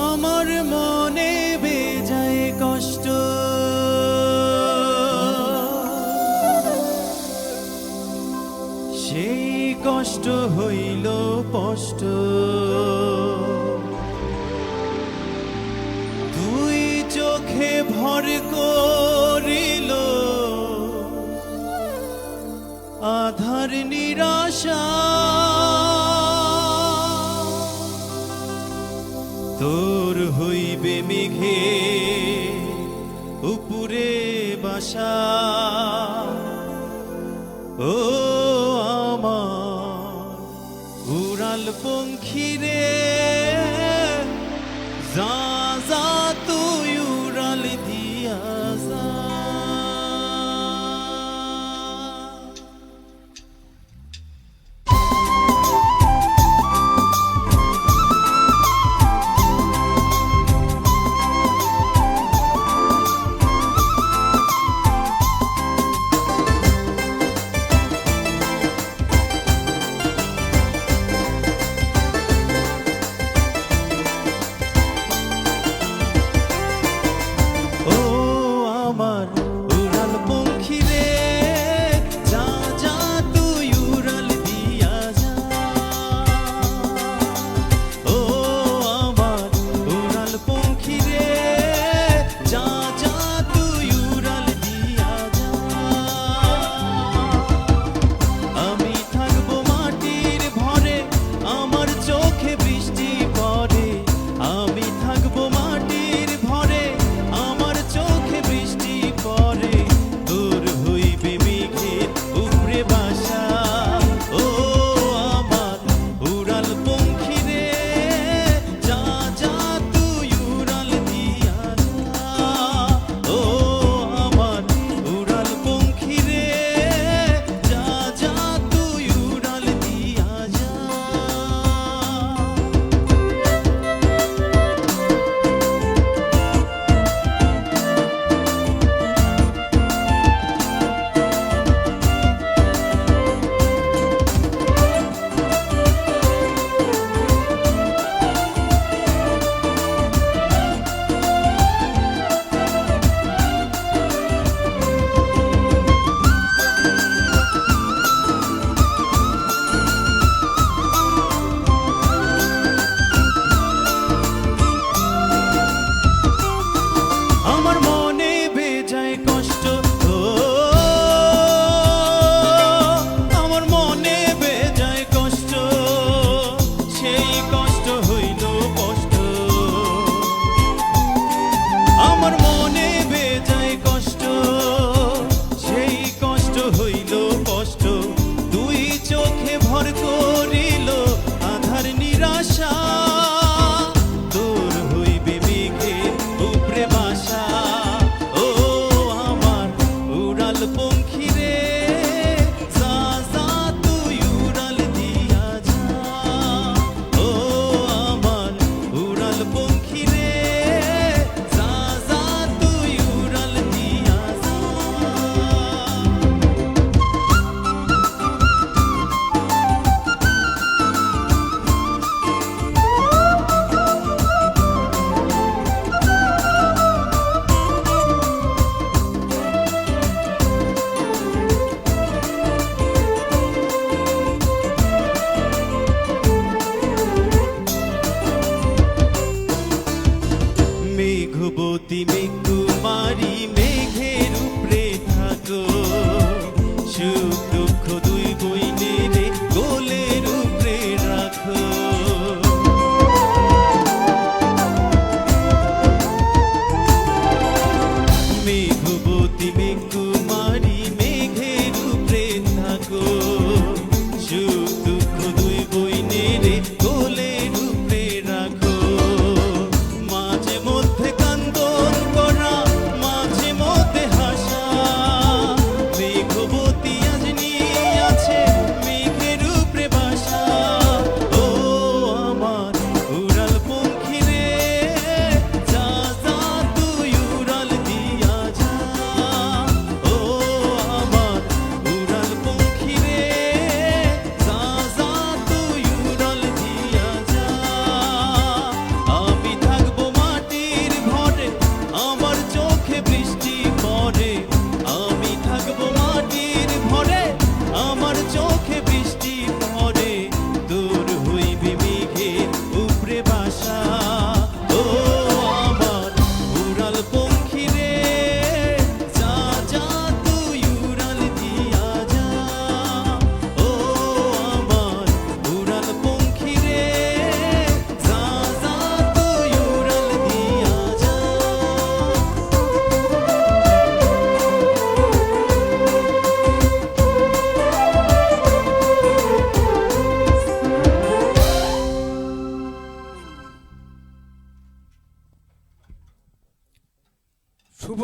আমার মনে বেজায় কষ্ট, সেই কষ্ট হইল স্পষ্ট। দুই চোখে ভর করিল আধার নিরাশা, তোর হইবে মেঘে উপরে বাসা। ও আমার উড়াল পঙ্খী রে, যা যা তুই উড়াল দিয়া যা।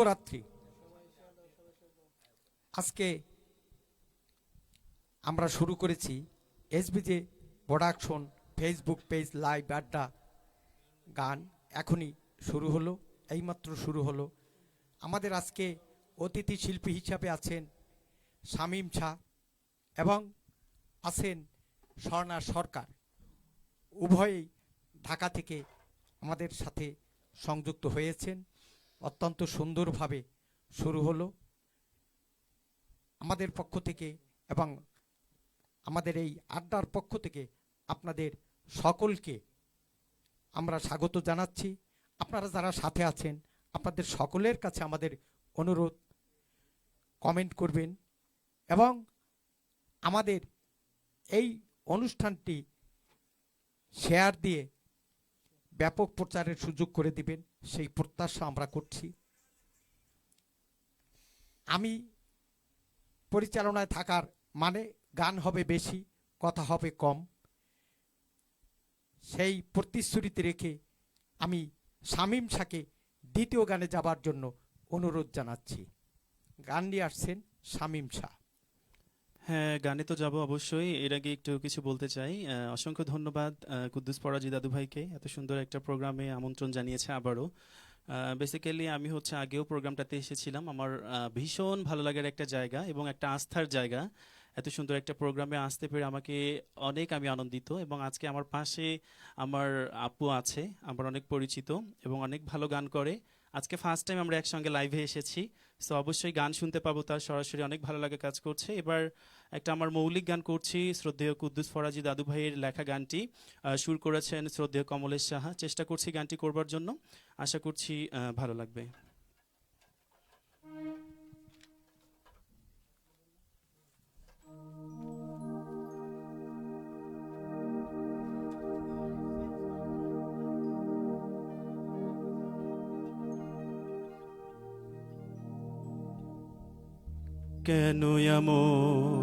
শুভরাত্রি। আজকে আমরা শুরু করেছি এসবিজে প্রোডাকশন ফেসবুক পেজ লাইভ আড্ডা গান এখনই শুরু হলো, এইমাত্র শুরু হলো। আমাদের আজকে অতিথি শিল্পী হিসাবে আছেন শামীম শাহ এবং আছেন স্বর্ণা সরকার। উভয়েই ঢাকা থেকে আমাদের সাথে সংযুক্ত হয়েছেন। অত্যন্ত সুন্দরভাবে শুরু হলো। আমাদের পক্ষ থেকে এবং আমাদের এই আড্ডার পক্ষ থেকে আপনাদের সকলকে আমরা স্বাগত জানাচ্ছি। আপনারা যারা সাথে আছেন আপনাদের সকলের কাছে আমাদের অনুরোধ, কমেন্ট করবেন এবং আমাদের এই অনুষ্ঠানটি শেয়ার দিয়ে ব্যাপক প্রচারের সুযোগ করে দিবেন, সেই প্রত্যাশা আমরা করছি। আমি পরিচালনায় থাকার মানে গান হবে বেশি, কথা হবে কম, সেই প্রতিশ্রুতি রেখে আমি শামীম শাহকে দ্বিতীয় গানে যাবার জন্য অনুরোধ জানাচ্ছি। গান নিয়ে আসছেন শামীম শাহ। হ্যাঁ, গানে তো যাব অবশ্যই। এর আগে একটু কিছু বলতে চাই। অসংখ্য ধন্যবাদ কুদ্দুস ফরাজি দাদু ভাইকে, এত সুন্দর একটা প্রোগ্রামে আমন্ত্রণ জানিয়েছে আবারও। বেসিক্যালি আমি হচ্ছে আগেও প্রোগ্রামটাতে এসেছিলাম। আমার ভীষণ ভালো লাগার একটা জায়গা এবং একটা আস্থার জায়গা। এত সুন্দর একটা প্রোগ্রামে আসতে পেরে আমি আনন্দিত। এবং আজকে আমার পাশে আমার আপু আছে, আমার অনেক পরিচিত এবং অনেক ভালো গান করে। আজকে ফার্স্ট টাইম আমরা একসঙ্গে লাইভে এসেছি, সো অবশ্যই গান শুনতে পাবো, তার সরাসরি অনেক ভালো লাগে কাজ করছে। এবার একটা আমার মৌলিক গান করছি, শ্রদ্ধেয় কুদ্দুস ফরাজি দাদু ভাইয়ের লেখা গানটি সুর করেছেন শ্রদ্ধেয় কমলেশ সাহা। চেষ্টা করছি গানটি করবার জন্য, আশা করছি ভালো লাগবে। কেন এমন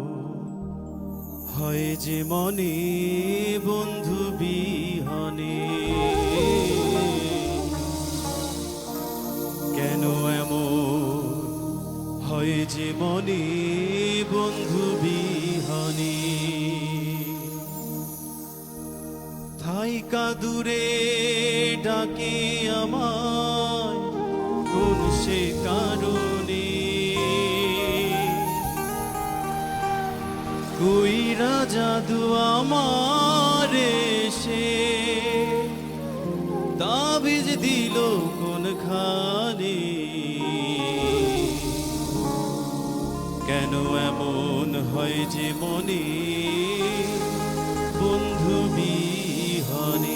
হয় যে মনে বন্ধু বিহনে, কেন এমন হয় যে মনে বন্ধু বিহনে, থাইকা দূরে ডাকে আমায় কোন সে কারণে, কইরা জাদু আমার সে তাবিজ দিল কোনখানে, কেন এমন হয় যে মনে বন্ধু বিহনে।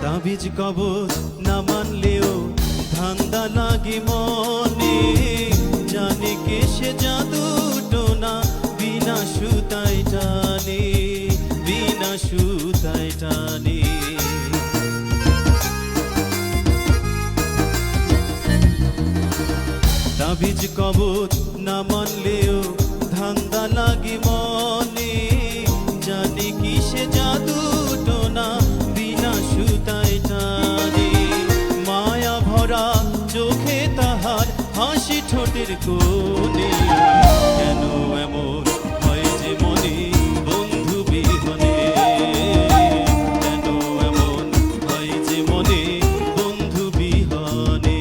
তাবিজ কবজ না মানলেও ধান্দা লাগে তাবিজ কবচ না মানলেও ধান্দা লাগে মনে, জানি কি সে জাদু টোনা বিনা সুতায় টানে। মায়া ভরা চোখে তাহার হাসি ঠোঁটের কোণে, কেন এমন হয় যে মনে বন্ধু বিহনে, কেন এমন হয় যে মনে বন্ধু বিহনে।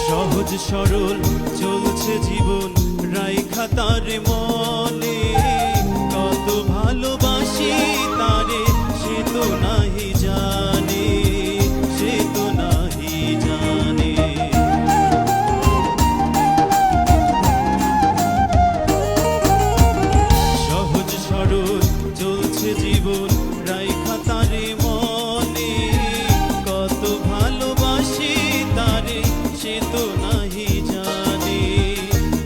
সহজ সরল চলছে জীবন রাইখা তার মনে, কত ভালোবাসি তারে সে তো নাহি জানে, সে তো নাহি জানে। সহজ সরল চলছে জীবন রাইখা তারে মনে, কত ভালোবাসি তারে সে তো নাহি জানে।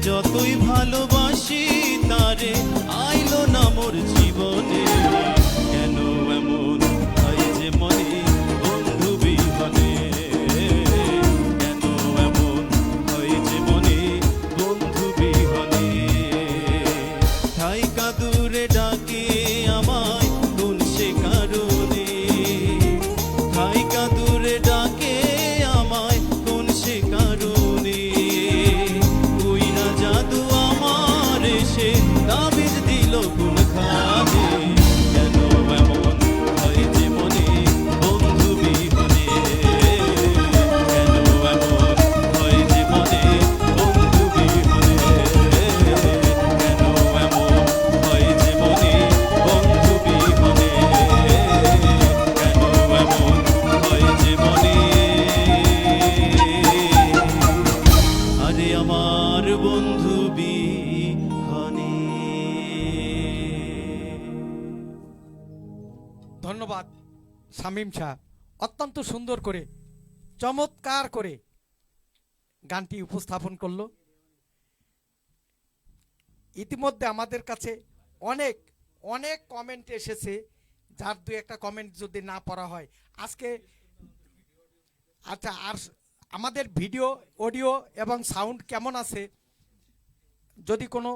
যতই ভালোবাসি তারে আইলো না মোর জীবনে, কেন এমন হয় যে মনে বন্ধু বিহনে, কেন এমন হয় যে মনে বন্ধু বিহনে। থাইকা দূরে ডাকে আমায় কোন সে কারণে, থাইকা দূরে ডাকে আমায় কোন সে কারণে। ওই না জাদু আমার এসে তাবিজ দিল কোন খানে, কেন এমন হয় যে মনে বন্ধু বিহনে, কেন এমন হয় যে মনে বন্ধু বিহনে, কেন এমন হয় যে মনে বন্ধু বিহনে, কেন এমন হয় যে মনে, আরে আমার বন্ধু বিহনে। ধন্যবাদ শামীম শাহ, অত্যন্ত সুন্দর করে চমৎকার করে গানটি উপস্থাপন করলো। ইতিমধ্যে আমাদের কাছে অনেক অনেক কমেন্ট এসেছে, যার দু একটা কমেন্ট যদি না পড়া হয় আজকে। আচ্ছা, আর আমাদের ভিডিও অডিও এবং সাউন্ড কেমন আছে, যদি কোনো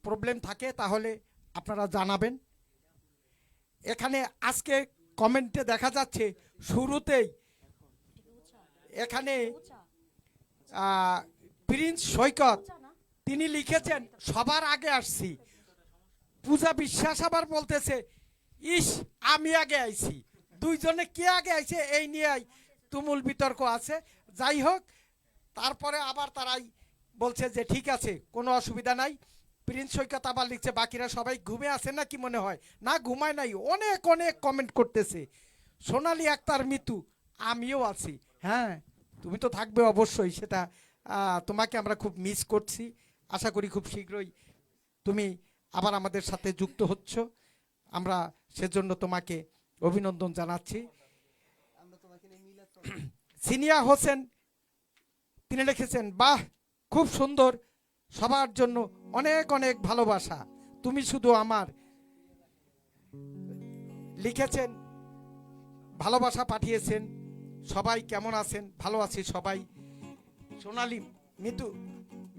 প্রবলেম থাকে তাহলে আপনারা জানাবেন। এখানে আজকে কমেন্টে দেখা যাচ্ছে শুরুতেই এখানে প্রিন্স সৈকত তিনি লিখেছেন সবার আগে আসছি। পূজা বিশ্বাস আবার বলতেছে ইস আমি আগে আইছি। দুইজনে কে আগে আইছে এই নিয়ে তুমুল বিতর্ক আছে। যাই হোক, তারপরে আবার তারাই বলছে যে ঠিক আছে কোনো অসুবিধা নাই। প্রিন্স সৈকত আবার লিখছে বাকিরা সবাই ঘুমে আছে না কি মনে হয়, না ঘুমায় নাই, অনেক অনেক কমেন্ট করতেছে। সোনালী আক্তার মিতু আমিও আছি। হ্যাঁ, তুমি তো থাকবে অবশ্যই, সেটা তোমাকে আমরা খুব মিস করছি। আশা করি খুব শীঘ্রই তুমি আবার আমাদের সাথে যুক্ত হচ্ছ, আমরা সেজন্য তোমাকে অভিনন্দন জানাচ্ছি। সিনিয়া হোসেন তিনি লিখেছেন বাহ খুব সুন্দর, সবার জন্য অনেক অনেক ভালোবাসা, তুমি শুধু আমার। লিখেছেন ভালোবাসা পাঠিয়েছেন। সবাই কেমন আছেন? ভালো আছি সবাই। সোনালী মিতু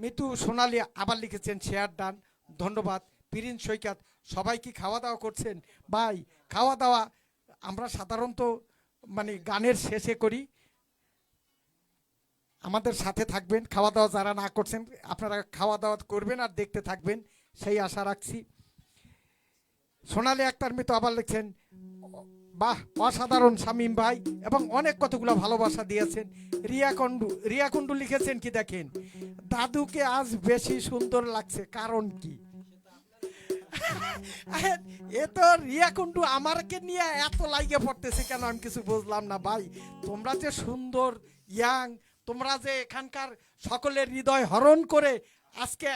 মিতু সোনালী আবার লিখেছেন শেয়ার ডান, ধন্যবাদ। প্রিন্স সৈকত সবাই কি খাওয়া দাওয়া করছেন? ভাই খাওয়া দাওয়া আমরা সাধারণত মানে গানের শেষে করি, আমাদের সাথে থাকবেন। খাওয়া দাওয়া যারা না করছেন আপনারা খাওয়া দাওয়া করবেন আর দেখতে থাকবেন, সেই আশা রাখছি। সোনালী আক্তার মিতু আবার লিখছেন বাহ অসাধারণ শামীম ভাই, এবং অনেক কতগুলো ভালোবাসা দিয়েছেন। রিয়া কুন্ডু লিখেছেন কি দেখেন, দাদুকে আজ বেশি সুন্দর লাগছে, কারণ কি? এ তো রিয়া কুন্ডু আমারকে নিয়ে এত লাইগে পড়তেছে কেন আমি কিছু বুঝলাম না ভাই। তোমরা যে সুন্দর ইয়াং, তোমরা যে এখানকার সকলের হৃদয় হরণ করে আজকে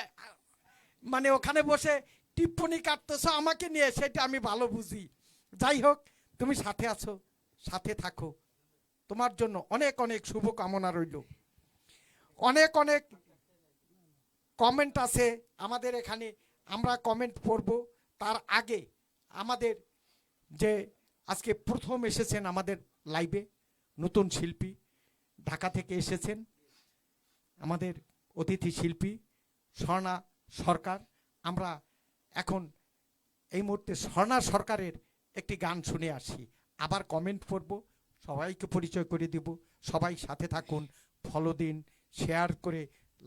মানে ওখানে বসে টিপ্পনি কাটতেছো আমাকে নিয়ে, সেটা আমি ভালো বুঝি। যাই হোক, তুমি সাথে আছো, সাথে থাকো। তোমার জন্য অনেক অনেক শুভকামনা রইল। অনেক অনেক কমেন্ট আছে আমাদের এখানে, আমরা কমেন্ট পড়ব। তার আগে আমাদের যে আজকে প্রথম এসেছেন আমাদের লাইভে নতুন শিল্পী, ঢাকা থেকে এসেছেন আমাদের অতিথি শিল্পী স্বর্ণা সরকার। আমরা এখন এই মুহূর্তে স্বর্ণা সরকারের একটি গান শুনে আসি, আবার কমেন্ট পড়ব, সবাইকে পরিচয় করে দেব। সবাই সাথে থাকুন, ফলো দিন, শেয়ার করে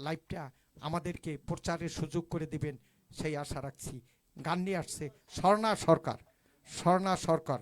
লাইভটা আমাদেরকে প্রচারের সুযোগ করে দিবেন সেই আশা রাখছি। গান নিয়ে আসছে স্বর্ণা সরকার। স্বর্ণা সরকার।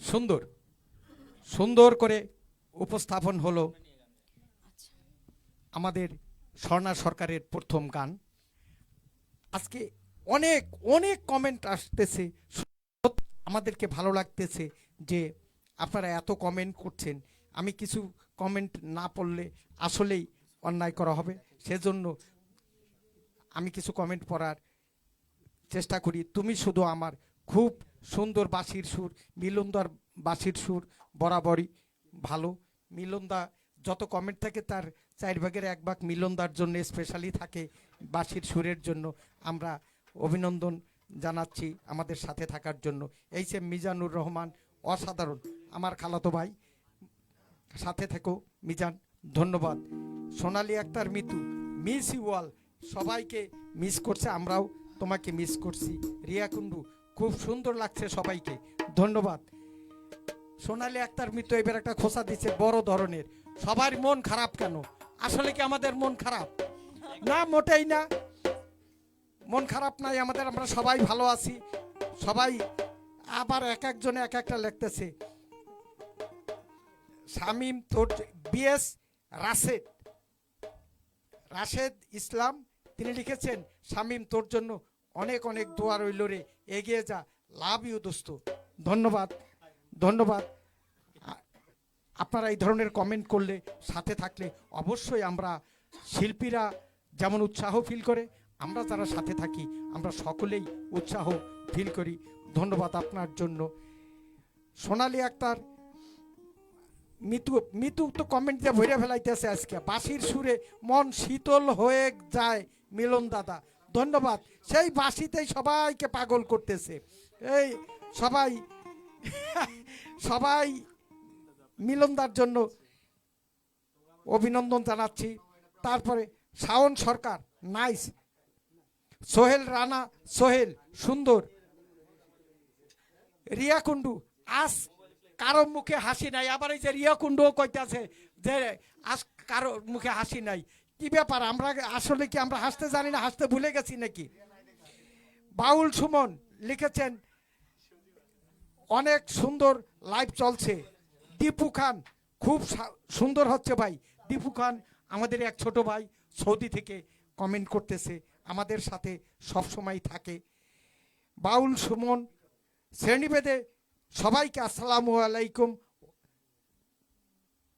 সুন্দর সুন্দর করে উপস্থাপন হলো আমাদের স্বর্ণা সরকারের প্রথম গান। আজকে অনেক অনেক কমেন্ট আসতেছে, আমাদেরকে ভালো লাগতেছে যে আপনারা এত কমেন্ট করছেন। আমি কিছু কমেন্ট না পড়লে আসলেই অন্যায় করা হবে, সেজন্য আমি কিছু কমেন্ট পড়ার চেষ্টা করি। তুমি শুধু আমার, খুব সুন্দর বাঁশির সুর, মিলনদার বাঁশির সুর বরাবরই ভালো। মিলনদা যত কমেন্ট থাকে তার 1/4 মিলনদার জন্য স্পেশালি থাকে, বাঁশির সুরের জন্য। আমরা অভিনন্দন জানাচ্ছি আমাদের সাথে থাকার জন্য। এই যে মিজানুর রহমান, অসাধারণ, আমার খালাতো ভাই, সাথে থেকো মিজান, ধন্যবাদ। Sonali Akter Mitu, miss you all, সবাইকে মিস করছে, আমরাও তোমাকে মিস করছি। রিয়া কুন্ডু, খুব সুন্দর লাগছে সবাইকে, ধন্যবাদ। সোনালী আক্তার মিতু এবার একটা খোঁচা দিচ্ছে বড় ধরনের। সবার মন খারাপ কেন? আসলে কি আমাদের মন খারাপ? না, মোটেই না, মন খারাপ নাই আমাদের, আমরা সবাই ভালো আছি। সবাই আবার এক একজনে এক একটা লিখতেছে। শামীম তোর, বিএস রাশেদ, রাশেদ ইসলাম, তিনি লিখেছেন শামীম তোর জন্য অনেক অনেক দোয়া রইল রে, এগিয়ে যা, লাভ ইউ দোস্ত। ধন্যবাদ, ধন্যবাদ। আপনারা এই ধরনের কমেন্ট করলে, সাথে থাকলে অবশ্যই আমরা শিল্পীরা যেমন উৎসাহ ফিল করে, আমরা যারা সাথে থাকি আমরা সকলেই উৎসাহ ফিল করি। ধন্যবাদ আপনার জন্য। সোনালী আক্তার মিতু, মিতু তো কমেন্ট দিয়ে ভরে ফেলাইতেছে আজকে। বাঁশির সুরে মন শীতল হয়ে যায় মিলন দাদা, ধন্যবাদ। সেই বাঁশিতেই সবাইকে পাগল করতেছে, এই সবাই সবাই মিলনদার জন্য অভিনন্দন জানাচ্ছি। তারপরে শাওন সরকার, নাইস। সোহেল রানা, সোহেল সুন্দর। রিয়া কুন্ডু, আজ কারো মুখে হাসি নাই। আবার এই যে রিয়া কুন্ডুও কইতাছে যে আজ কারো মুখে হাসি নাই। কি ব্যাপার? আমরা আসলে কি আমরা হাসতে জানি না, হাসতে ভুলে গেছি নাকি? বাউল সুমন লিখেছেন অনেক সুন্দর লাইভ চলছে। দীপু খান, খুব সুন্দর হচ্ছে ভাই। দীপু খান আমাদের এক ছোট ভাই, সৌদি থেকে কমেন্ট করতেছে, আমাদের সাথে সব সময় থাকে। বাউল সুমন, শ্রেণীভেদে সবাইকে আসসালামু আলাইকুম,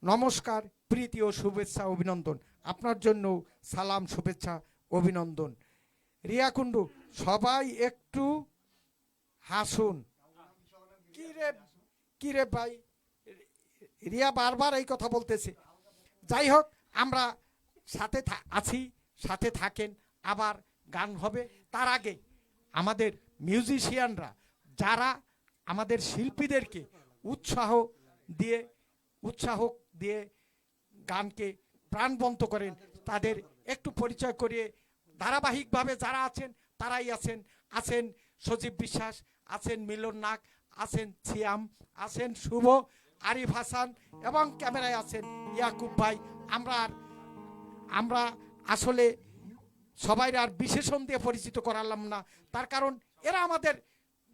নমস্কার, প্রীতি ও শুভেচ্ছা, অভিনন্দন। আপনার জন্য সালাম, শুভেচ্ছা, অভিনন্দন। রিয়া কুন্ডু, সবাই একটু হাসুন। কি রে ভাই, রিয়া বারবার এই কথা বলতেছে। যাই হোক, আমরা সাথে আছি, সাথে থাকেন। আবার গান হবে, তার আগে আমাদের মিউজিশিয়ানরা যারা আমাদের শিল্পীদেরকে উৎসাহ দিয়ে গানকে প্রাণবন্ত করেন, তাদের একটু পরিচয় করিয়ে, ধারাবাহিকভাবে যারা আছেন তারাই আছেন সজীব বিশ্বাস, আছেন মিলন নাগ, আছেন সিয়াম, আছেন শুভ, আরিফ হাসান, এবং ক্যামেরায় আছেন ইয়াকুব ভাই। আমরা আসলে সবাই আর বিশেষণ দিয়ে পরিচিত করালাম না, তার কারণ এরা আমাদের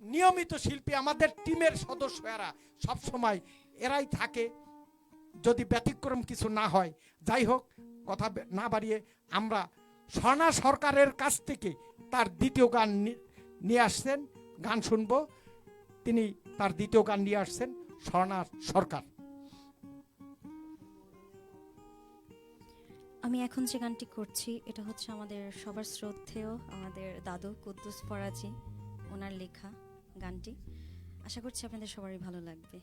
নিয়মিত শিল্পী, আমাদের টিমের সদস্য, এরা সবসময় এরাই থাকে, যদি ব্যতিক্রম কিছু না হয়। যাই হোক, কথা না বাড়িয়ে আমরা স্বর্ণা সরকারের কাছ থেকে তার দ্বিতীয় গান নিয়ে আসছেন, গান শুনবো। তিনি তার দ্বিতীয় গান নিয়ে আসছেন, স্বর্ণা সরকার। আমি এখন যে গানটি করছি এটা হচ্ছে আমাদের সবার শ্রদ্ধেয় আমাদের দাদু কুদ্দুস ফরাজি, ওনার লেখা গানটি। আশা করছি আপনাদের সবারই ভালো লাগবে।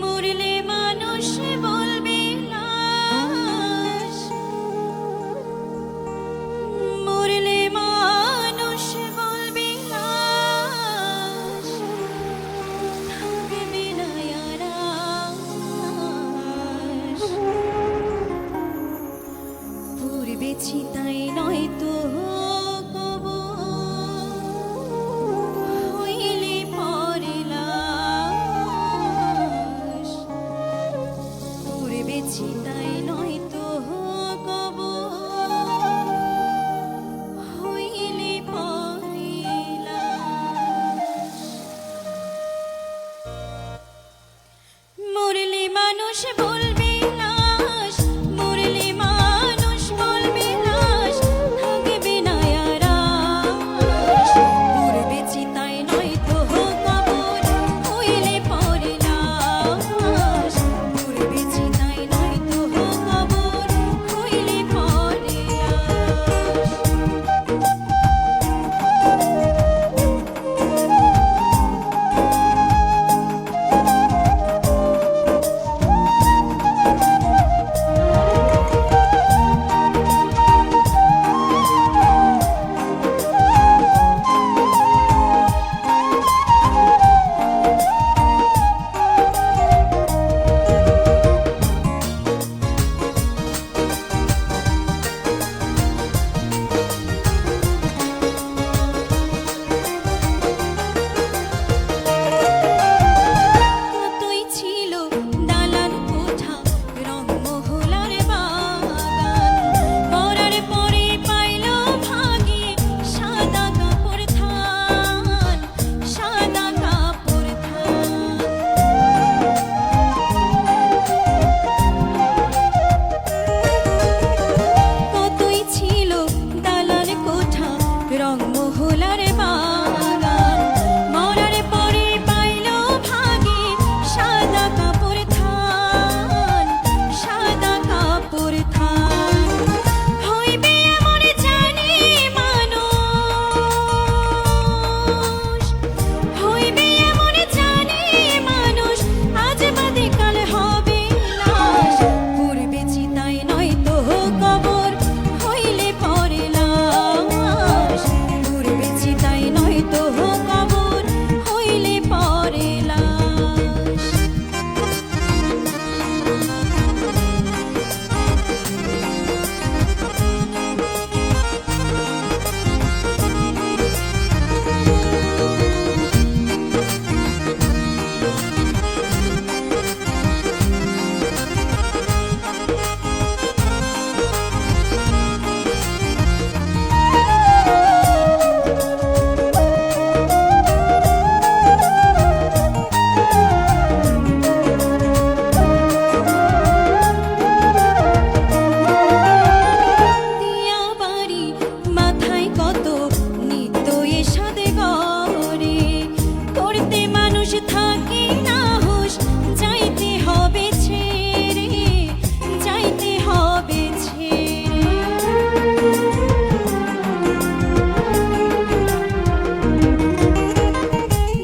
মরলে মানুষ বলবে লাশ, মরলে মানুষ বলবে লাশ, থাকবে না আর আশ। পূর্বে চিতাই নয় তো কবর, হইলে পরে লাশ। পূর্বে চিতাই নয় তো কবর, মানুষ বলবে লাশ, মরলে মানুষ বলবে লাশ, থাকবে না আর আশ। পড়বে চিতায় নয়তো কবর, হইলে পরে লাশ। পড়বে চিতায় নয়তো কবর, হইলে পরে লাশ। কতই ছিল দালান কোঠা, রংমহলার বাগান, পরার পরে পাইল ভাগে সাদা কাপড় থান, সাদা কাপড় থান। কতই ছিল দালান কোঠা, রংমহলার বাগান, মরার পরে পাইল ভাগে সাদা কাপড় থান, সাদা কাপড় থান। হইবে এমন জানি মানুষ, হইবে এমন জানি মানুষ, আজ বাদে কাল হবে লাশ। পড়বে চিতায় নয়তো কবর, হইলে পরে লাশ। পড়বে চিতায় নয়তো কবর, হইলে পরে লাশ। দিয়া বাড়ি মাথায় কত নিত্য এ সাদে গড়ে, করতে মানুষ থাকে না হুঁশ, যাইতে হবে ছেড়ে, যাইতে হবে ছেড়ে।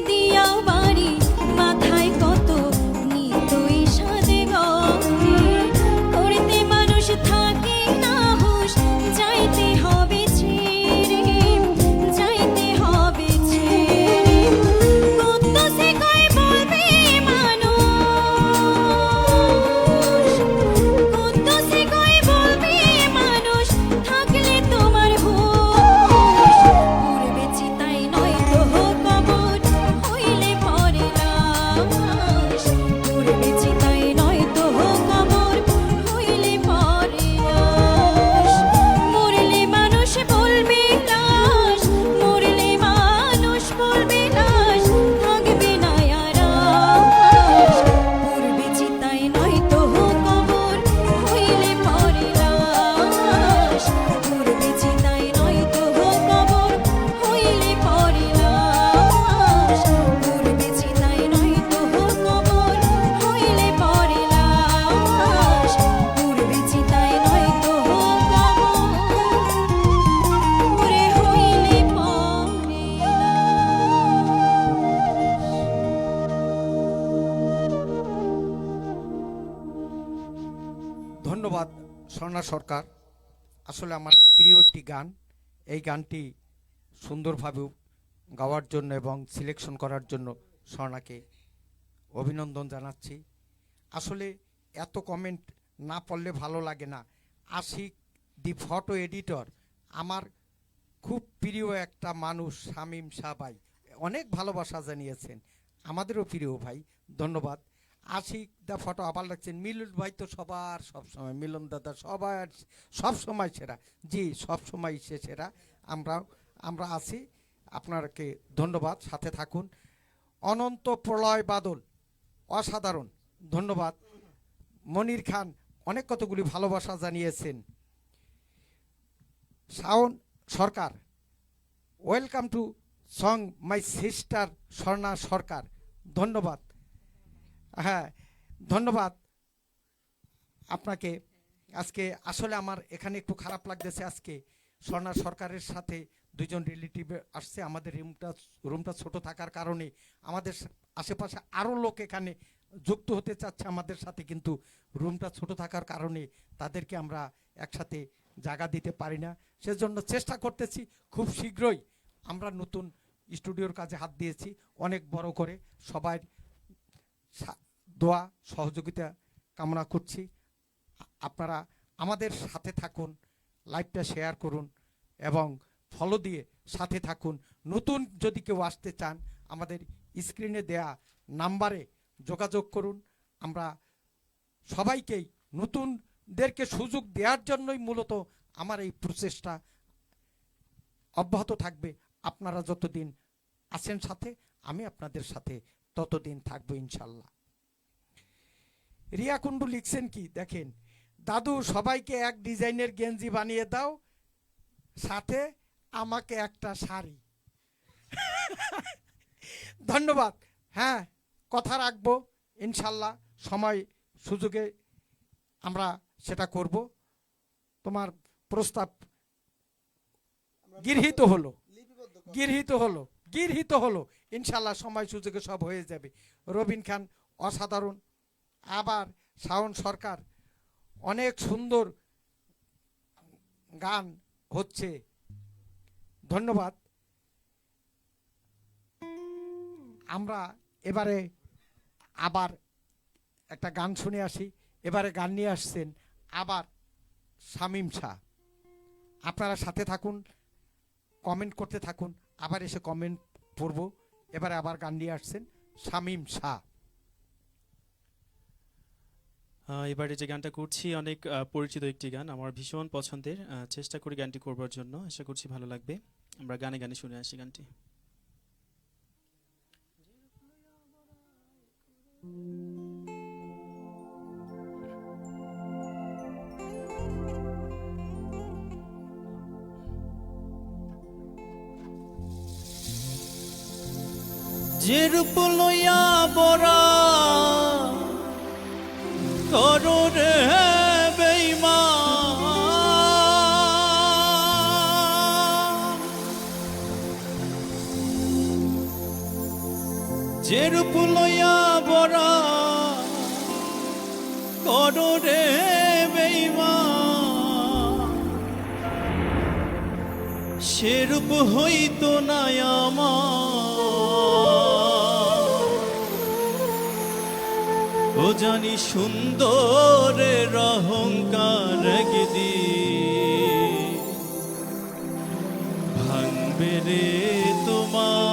দিয়া বাড়ি মাথায় কত নিত্য এ সাদে গড়ে, করতে মানুষ থাকে না হুঁশ, যাইতে হবে ছেড়ে, যাইতে হবে ছেড়ে। কুদ্দুসে কয় বলবে মানুষ, কুদ্দুসে কয় বলবে মানুষ, থাকলে তোমার হুঁশ। পড়বে চিতায় নয়তো কবর, হইলে পরে লাশ। পড়বে চিতায় নয়তো কবর, হইলে পরে লাশ। মরলে মানুষ বলবে লাশ, মরলে মানুষ বলবে লাশ, থাকবে না আর আশ। পড়বে চিতায় নয়তো কবর, হইলে পরে লাশ। পড়বে চিতায় নয়তো কবর, হইলে পরে লাশ। পড়বে চিতায় নয়তো কবর, হইলে পরে লাশ। পড়বে চিতায় নয়তো কবর, ওরে হইলে পরে ধন্যবাদ স্বর্ণা সরকার। আসলে আমার প্রিয় একটি গান, এই গানটি সুন্দরভাবে গাওয়ার জন্য এবং সিলেকশন করার জন্য স্বর্ণাকে অভিনন্দন জানাচ্ছি। আসলে এত কমেন্ট না পড়লে ভালো লাগে না। আশিক দি ফটো এডিটর আমার খুব প্রিয় একটা মানুষ, শামীম শাহ ভাই অনেক ভালোবাসা জানিয়েছেন, আমাদেরও প্রিয় ভাই, ধন্যবাদ। আশিক দা ফটো আবার লাগছেন, মিলন ভাই তো সবার সবসময়, মিলন দাদা সবার সবসময় সেরা, জি সবসময় সে সেরা, আমরা আছি, আপনাকে ধন্যবাদ, সাথে থাকুন। অনন্ত প্রলয় বাদল অসাধারণ, ধন্যবাদ মনির খান অনেক কতগুলি ভালোবাসা জানিয়েছেন। Shaon Sarkar, welcome to song my sister Swarna Sarkar, ধন্যবাদ। হ্যাঁ, ধন্যবাদ আপনাকে। আজকে আসলে আমার এখানে একটু খারাপ লাগতেছে, আজকে স্বর্ণা সরকারের সাথে দুজন রিলেটিভ আসছে। আমাদের রুমটা ছোট থাকার কারণে আমাদের আশেপাশে আরও লোক এখানে যুক্ত হতে চাচ্ছে আমাদের সাথে, কিন্তু রুমটা ছোট থাকার কারণে তাদেরকে আমরা একসাথে জায়গা দিতে পারি না। সেজন্য চেষ্টা করতেছি খুব শীঘ্রই আমরা নতুন স্টুডিওর কাজে হাত দিয়েছি অনেক বড় করে। সবাই দোয়া সহযোগিতা কামনা করছি। আপনারা আমাদের সাথে থাকুন, লাইভটা শেয়ার করুন এবং ফলো দিয়ে সাথে থাকুন। নতুন যদি কেউ আসতে চান আমাদের স্ক্রিনে দেয়া নাম্বারে যোগাযোগ করুন। আমরা সবাইকেই নতুনদেরকে সুযোগ দেওয়ার জন্যই মূলত আমার এই প্রচেষ্টা অব্যাহত থাকবে। আপনারা যতদিন আছেন সাথে, আমি আপনাদের সাথে ততদিন থাকবো ইনশাল্লাহ। রিয়া কুন্ডু লিখছেন কি দেখেন, দাদু সবাইকে এক ডিজাইনের গেঞ্জি বানিয়ে দাও, সাথে আমাকে একটা শাড়ি। ধন্যবাদ। হ্যাঁ, কথা রাখবো ইনশাল্লাহ, সময় সুযোগে আমরা সেটা করব। তোমার প্রস্তাব গৃহীত হলো, গৃহীত হলো ইনশাল্লাহ, সময় সুযোগে সব হয়ে যাবে। রবিন খান অসাধারণ। আবার শাওন সরকার, অনেক সুন্দর গান হচ্ছে, ধন্যবাদ। আমরা এবারে আবার একটা গান শুনে আসি। এবারে গান নিয়ে আসছেন আবার শামীম শাহ। আপনারা সাথে থাকুন, কমেন্ট করতে থাকুন, আবার এসে কমেন্ট পড়ব। এবারে আবার গান নিয়ে আসছেন শামীম শাহ। এবারে যে গানটা করছি অনেক পরিচিত একটি গান, আমার ভীষণ পছন্দের। চেষ্টা করি গানটি করবার জন্য, আশা করছি ভালো লাগবে। আমরা গানে গানে শুনে আসি গানটি। যে রূপ লইয়া বরা করো রে বেঈমান, যে রূপ লইয়া বরা করো রে বেঈমান, সে রূপ হইতো না আমার। ও জানি সুন্দরের অহংকার গিদি ভাঙবে রে তোমার।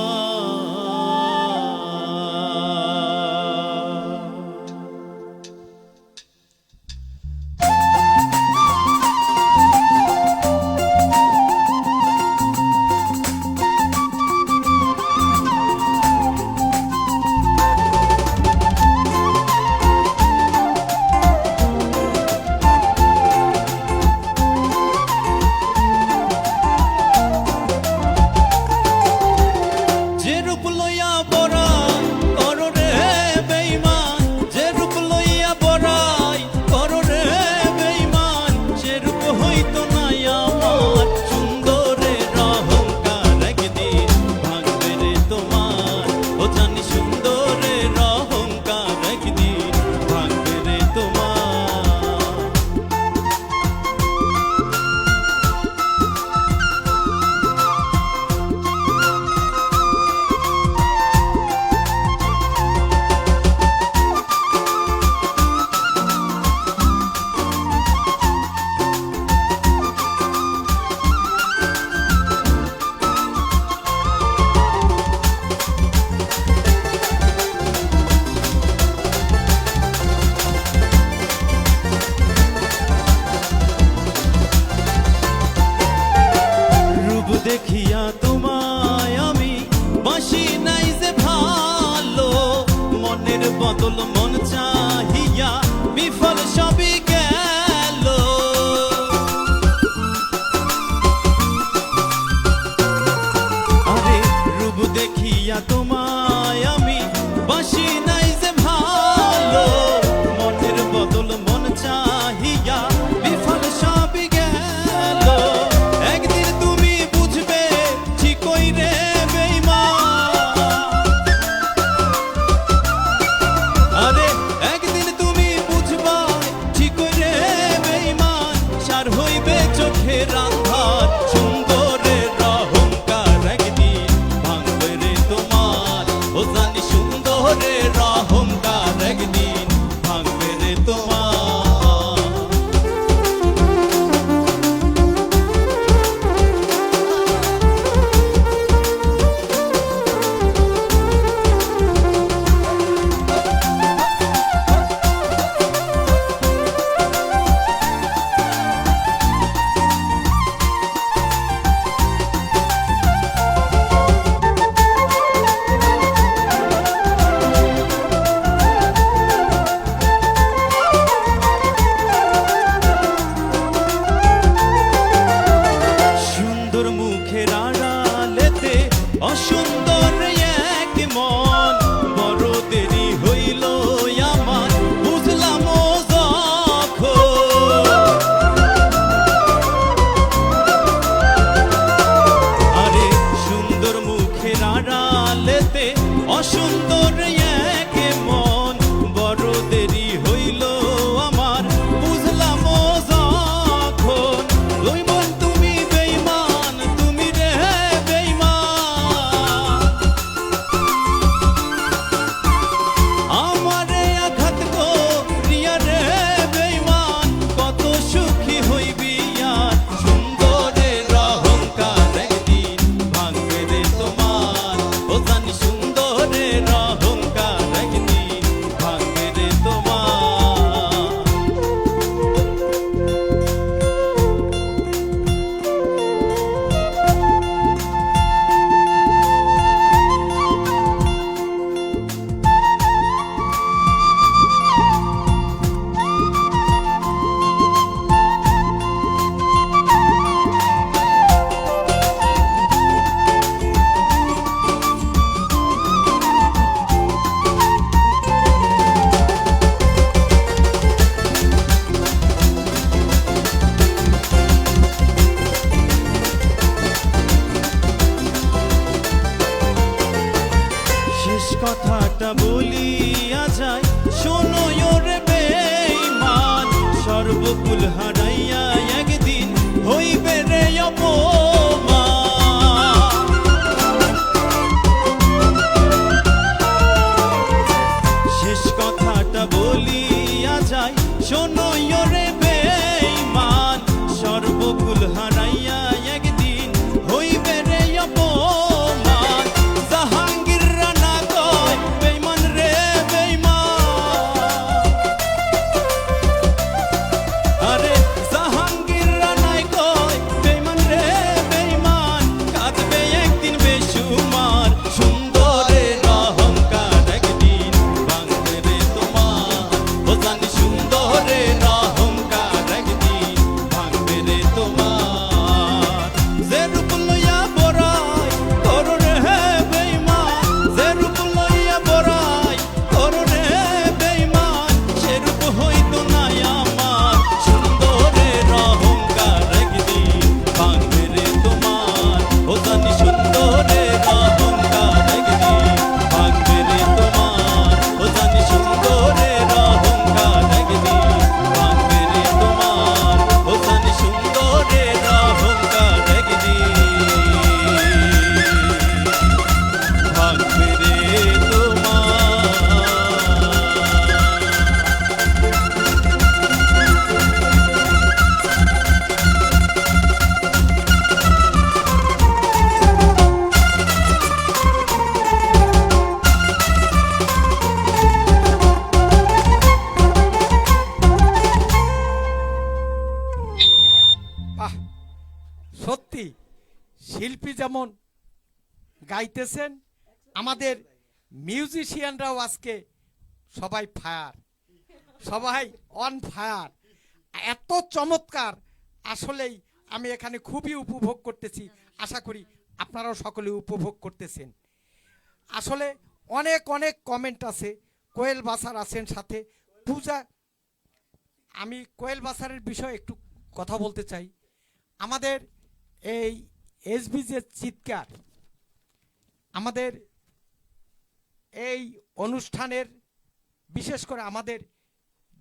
সর্বকুল হারাইয়া একদিন হইবে রে অপমান। শেষ কথাটা বলিয়া যায়, শোনো রে বেঈমান, সর্বকুল হারাইয়া একদিন হইবে রে অপমান। জাহাঙ্গীর রানা কয় বেঈমান রে বেঈমান, আরে জাহাঙ্গীর রানায় কয় বেঈমান রে বেঈমান, কাঁদবে একদিন বেসুমার। সুন্দরের অহংকার একদিন ভাঙবে রে তোমার, ও জানি সুন্দরের অহংকার একদিন ভাঙবে রে তোমার। যে রূপ লইয়া বড়াই করো রে বেঈমান, যে রূপ লইয়া বড়াই করো রে বেঈমান, সে রূপ হইতো না আমার। সুন্দরের অহংকার একদিন ভাঙবে রে তোমার, ও জানি সুন্দরের অহংকার একদিন ভাঙবে রে তোমার, ও জানি সুন্দরের অহংকার একদিন ভাঙবে রে তোমার, ও জানি সুন্দরের অহংকার একদিন ভাঙবে রে তোমার। বাহ, সত্যি শিল্পী যেমন গাইতেছেন, আমাদের মিউজিশিয়ানরাও আজকে সবাই ফায়ার, সবাই অন ফায়ার, এত চমৎকার। আসলেই আমি এখানে খুবই উপভোগ করতেছি, আশা করি আপনারাও সকলে উপভোগ করতেছেন। আসলে অনেক অনেক কমেন্ট আছে, কোয়েল বাসার আছেন সাথে, পূজা। আমি কোয়েল বাসারের বিষয়ে একটু কথা বলতে চাই। আমাদের এই এসবিজের চিৎকার, আমাদের এই অনুষ্ঠানের, বিশেষ করে আমাদের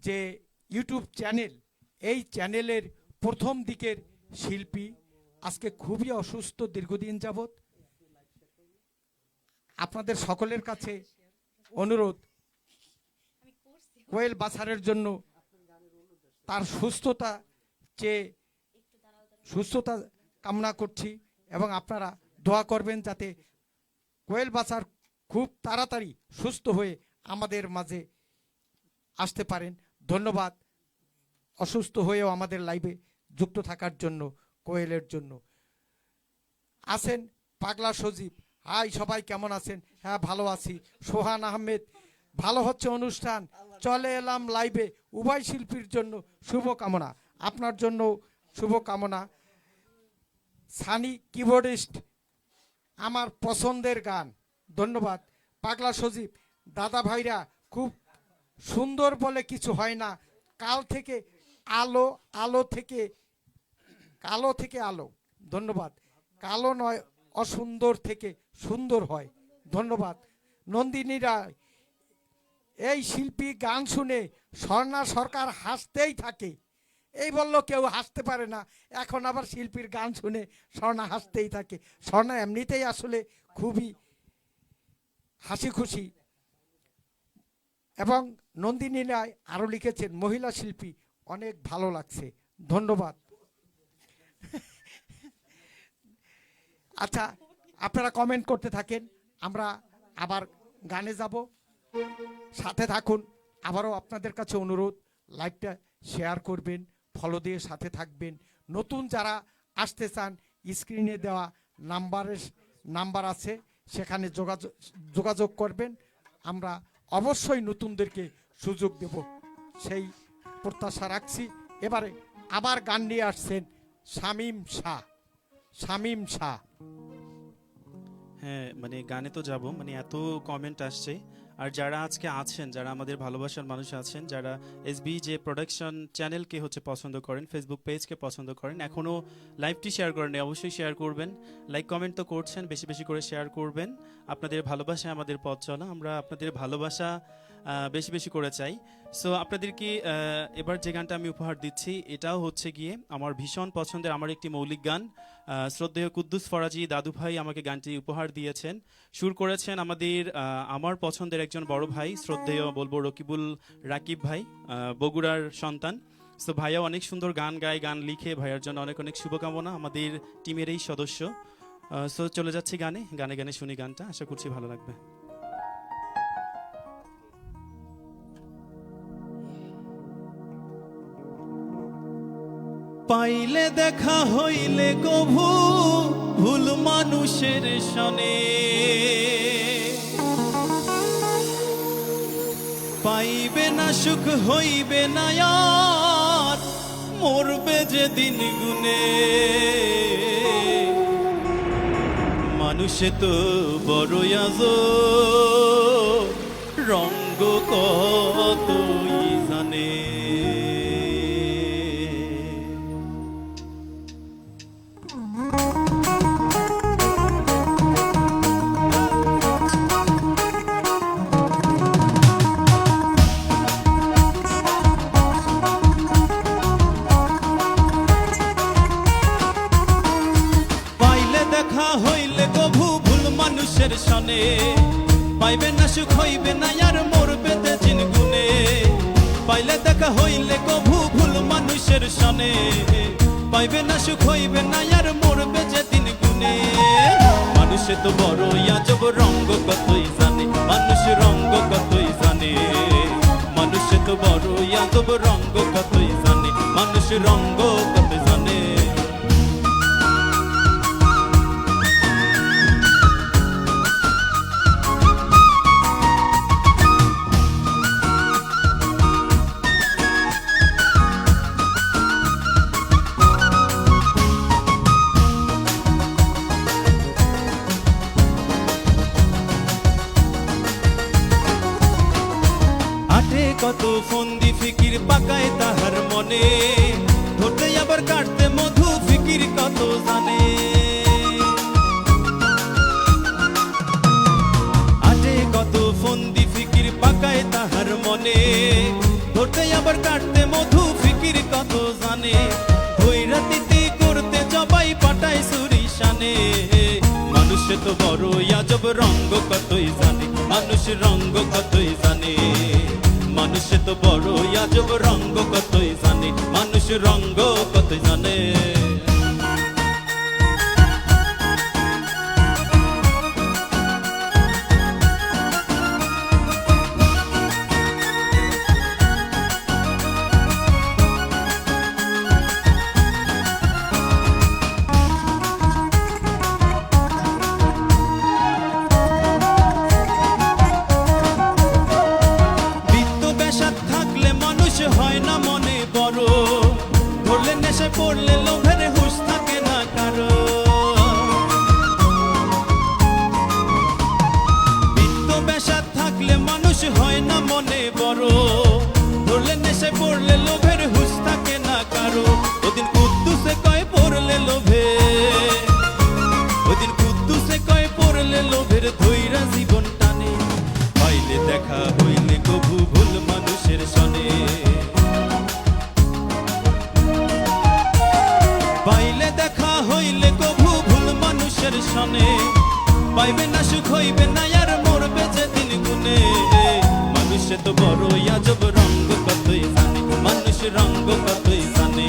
যে ইউটিউব চ্যানেল, এই চ্যানেলের প্রথম দিকের শিল্পী আজকে খুবই অসুস্থ দীর্ঘদিন যাবৎ। আপনাদের সকলের কাছে অনুরোধ, কোয়েল বাসারের জন্য তার সুস্থতা চেয়ে সুস্থতা কামনা করছি, এবং আপনারা দোয়া করবেন যাতে কোয়েল বাসার খুব তাড়াতাড়ি সুস্থ হয়ে আমাদের মাঝে আসতে পারেন। ধন্যবাদ অসুস্থ হয়েও আমাদের লাইভে যুক্ত থাকার জন্য। কোয়েলের জন্য আছেন পাগলা সজীব, হাই সবাই কেমন আছেন? হ্যাঁ ভালো আছি। সোহান আহমেদ, ভালো হচ্ছে অনুষ্ঠান, চলে এলাম লাইভে, উভয় শিল্পীর জন্য শুভকামনা। আপনার জন্য শুভকামনা। সানি কিবোর্ডিস্ট, আমার পছন্দের গান, ধন্যবাদ। পাগলা সজীব, দাদা ভাইরা খুব সুন্দর বলে কিছু হয় না, কাল থেকে আলো, আলো থেকে কালো থেকে আলো, ধন্যবাদ। কালো নয়, অসুন্দর থেকে সুন্দর হয়, ধন্যবাদ। নন্দিনী রায়, এই শিল্পী গান শুনে স্বর্ণা সরকার হাসতেই থাকে, এই বলল কেউ হাসতে পারে না, এখন আবার শিল্পীর গান শুনে স্বর্ণা হাসতেই থাকে। স্বর্ণা এমনিতেই আসলে খুবই হাসি খুশি। এবং নন্দিনী রায় আরও লিখেছেন, মহিলা শিল্পী অনেক ভালো লাগছে, ধন্যবাদ। আচ্ছা, আপনারা কমেন্ট করতে থাকেন, আমরা আবার গানে যাব, সাথে থাকুন। আবারও আপনাদের কাছে অনুরোধ, লাইভটা শেয়ার করবেন, ফলো দিয়ে সাথে থাকবেন। নতুন যারা আসতে চান, স্ক্রিনে দেওয়া নাম্বার আছে, সেখানে যোগাযোগ করবেন। আমরা অবশ্যই নতুনদেরকে সুযোগ দেব, সেই প্রত্যাশা রাখছি। এবারে আবার গান নিয়ে আসছেন শামীম শাহ। শামীম শাহ, হ্যাঁ মানে গানে তো যাব, মানে এত কমেন্ট আসছে। আর যারা আজকে আছেন, যারা আমাদের ভালোবাসার মানুষ আছেন, যারা এসবি যে প্রোডাকশন চ্যানেলকে হচ্ছে পছন্দ করেন, ফেসবুক পেজকে পছন্দ করেন, এখনও লাইভটি শেয়ার করেন, অবশ্যই শেয়ার করবেন। লাইক কমেন্ট তো করছেন, বেশি বেশি করে শেয়ার করবেন। আপনাদের ভালোবাসায় আমাদের পথ চলা, আমরা আপনাদের ভালোবাসা বেশি বেশি করে চাই। সো আপনাদেরকে এবার যে গানটা আমি উপহার দিচ্ছি এটাও হচ্ছে গিয়ে আমার ভীষণ পছন্দের আমার একটি মৌলিক গান। শ্রদ্ধেয় কুদ্দুস ফরাজি দাদু ভাই আমাকে গানটি উপহার দিয়েছেন। সুর করেছেন আমার পছন্দের একজন বড় ভাই, শ্রদ্ধেয় বলবো রকিবুল রাকিব ভাই, বগুড়ার সন্তান। সো ভাইয়া অনেক সুন্দর গান গায়, গান লিখে। ভাইয়ার জন্য অনেক অনেক শুভকামনা, আমাদের টিমেরই সদস্য। সো চলে যাচ্ছি গানে গানে গানে শুনি গানটা, আশা করছি ভালো লাগবে। পাইলে দেখা হইলে কভু ভুল মানুষের সনে, পাইবে না সুখ হইবে না আর মরবে যে দিন গুনে। মানুষে তো বড় আজব, রঙ্গ কতই জানে। দেখা হইলে কভু ভুল মানুষের সনে, পাইবে না সুখ হইবে না আর মরবে যে দিন গুনে। পাইলে দেখা হইলে কভু ভুল মানুষের সনে, পাইবে না সুখ হইবে না আর মরবে যে দিন গুনে। মানুষে তো বড় আজব, রঙ্গ কতই জানে, মানুষ রঙ্গ কতই জানে। মানুষে তো বড় আজব, রঙ্গ কতই জানে, মানুষ রঙ্গ কতই জানে। কত ফন্দি ফিকির পাকায় তাহার মনে, ধরতে আবার কাটতে মধু ফিকির কত জানে। আটে কত ফন্দি ফিকির পাকায় তাহার মনে, ধরতে আবার কাটতে মধু ফিকির কত জানে। ধৈরা তিতি করতে জবাই পাটায় সুরি শানে। মানুষে তো বড় আজব, রঙ্গ কতই জানে, মানুষ রঙ্গ কতই জানে। মানুষে তো বড় আজব, রঙ্গ কতই জানে, মানুষ রঙ্গ কতই জানে। হয় না মনে বড়, ধরলে নেশায় পড়লে লোভের হুঁশ থাকে না কারো। বিত্ত বেশাদ থাকলে মানুষ হয় না মনে বড়, ধরলে নেশায় পড়লে লোভের হুঁশ থাকে না কারো। ওদিন কুদ্দুসে কয় পড়লে লোভে, ওদিন কুদ্দুসে কয় পড়লে লোভের ধৈরা জীবন টানে। পাইলে দেখা হইলে কভু ভুল মানুষের সনে, পাইলে দেখা হইলে কভু ভুল মানুষের সনে। পাইবে না সুখ হইবে না আর মরবে যে দিন গুনে। মানুষে তো বড় আজব, রঙ্গ কতই জানে, মানুষ রঙ্গ কতই জানে।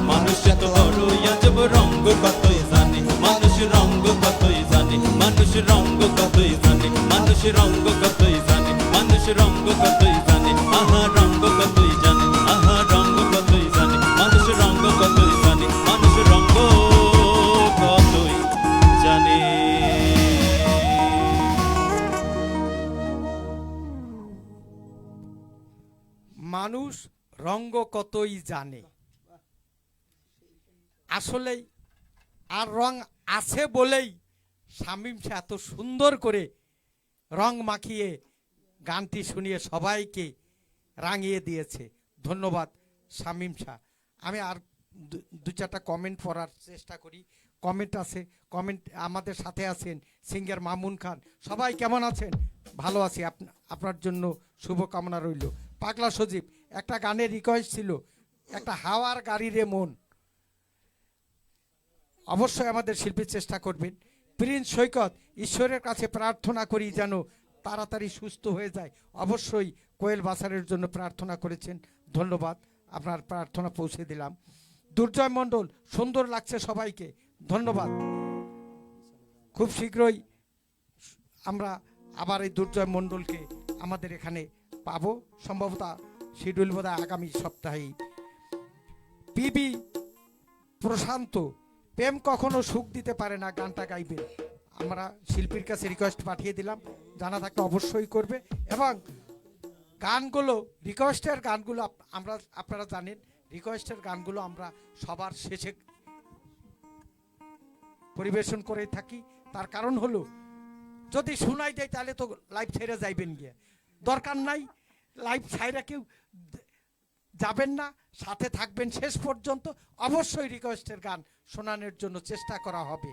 মানুষে তো বড় আজব, রঙ্গ কতই জানে, মানুষ রঙ্গ কতই জানে। মানুষ রঙ্গ কতই জানে, মানুষ রঙ্গ কতই জানে, মানুষ রঙ্গ কতই জানে। আহা রঙ্গ কতই জানে, আহা রঙ্গ কতই জানে, মানুষ রঙ্গ কতই জানে, মানুষ রঙ্গ কতই জানে। মানুষ রঙ্গ কতই জানে। আসলেই আর রং আছে বলেই শামীম শাহ এত সুন্দর করে রং মাখিয়ে গানটি শুনিয়ে সবাইকে রাঙিয়ে দিয়েছে। ধন্যবাদ শামীম শাহ। আমি আর দু চারটা কমেন্ট পড়ার চেষ্টা করি। কমেন্ট আছে, কমেন্ট আমাদের সাথে আছেন সিঙ্গার মামুন খান। সবাই কেমন আছেন? ভালো আছি, আপনার জন্য শুভকামনা রইল। পাগলা সজীব একটা গানের রিকোয়েস্ট ছিল, একটা হাওয়ার গাড়ি রে মন। অবশ্যই আমাদের শিল্পী চেষ্টা করবেন। প্রিন্স সৈকত, ঈশ্বরের কাছে প্রার্থনা করি যেন তাড়াতাড়ি সুস্থ হয়ে যায়। অবশ্যই কোয়েল বাসারের জন্য প্রার্থনা করেছেন, ধন্যবাদ, আপনার প্রার্থনা পৌঁছে দিলাম। দুর্জয় মণ্ডল, সুন্দর লাগছে সবাইকে, ধন্যবাদ। খুব শীঘ্রই আমরা আবার এই দুর্জয় মণ্ডলকে আমাদের এখানে পাবো, সম্ভবত শিডিউল বোধহয় আগামী সপ্তাহেই। পিবি প্রশান্ত, প্রেম কখনো সুখ দিতে পারে না, গানটা গাইবে। আমরা শিল্পীর কাছে রিকোয়েস্ট পাঠিয়ে দিলাম, জানা থাকলে অবশ্যই করবে। এবং গানগুলো, রিকোয়েস্টের গানগুলো আমরা, আপনারা জানেন রিকোয়েস্টের গানগুলো আমরা সবার শেষে পরিবেশন করে থাকি। তার কারণ হলো যদি শোনাই দেয় তাহলে তো লাইভ ছেড়ে যাইবেন গিয়ে, দরকার নাই লাইভ ছাইরা কেউ যাবেন না, সাথে থাকবেন শেষ পর্যন্ত। অবশ্যই রিকোয়েস্টের গান শোনানোর জন্য চেষ্টা করা হবে।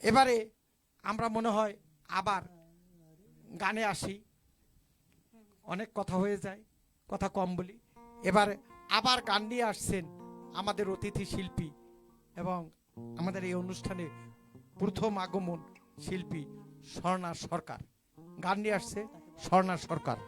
এবারে আমরা মনে হয় আবার গানে আসি, অনেক কথা হয়ে যায়, কথা কম বলি। এবার আবার গান নিয়ে আসছেন আমাদের অতিথি শিল্পী এবং আমাদের এই অনুষ্ঠানে প্রথম আগমন শিল্পী স্বর্ণা সরকার। গান নিয়ে আসছে স্বর্ণা সরকার।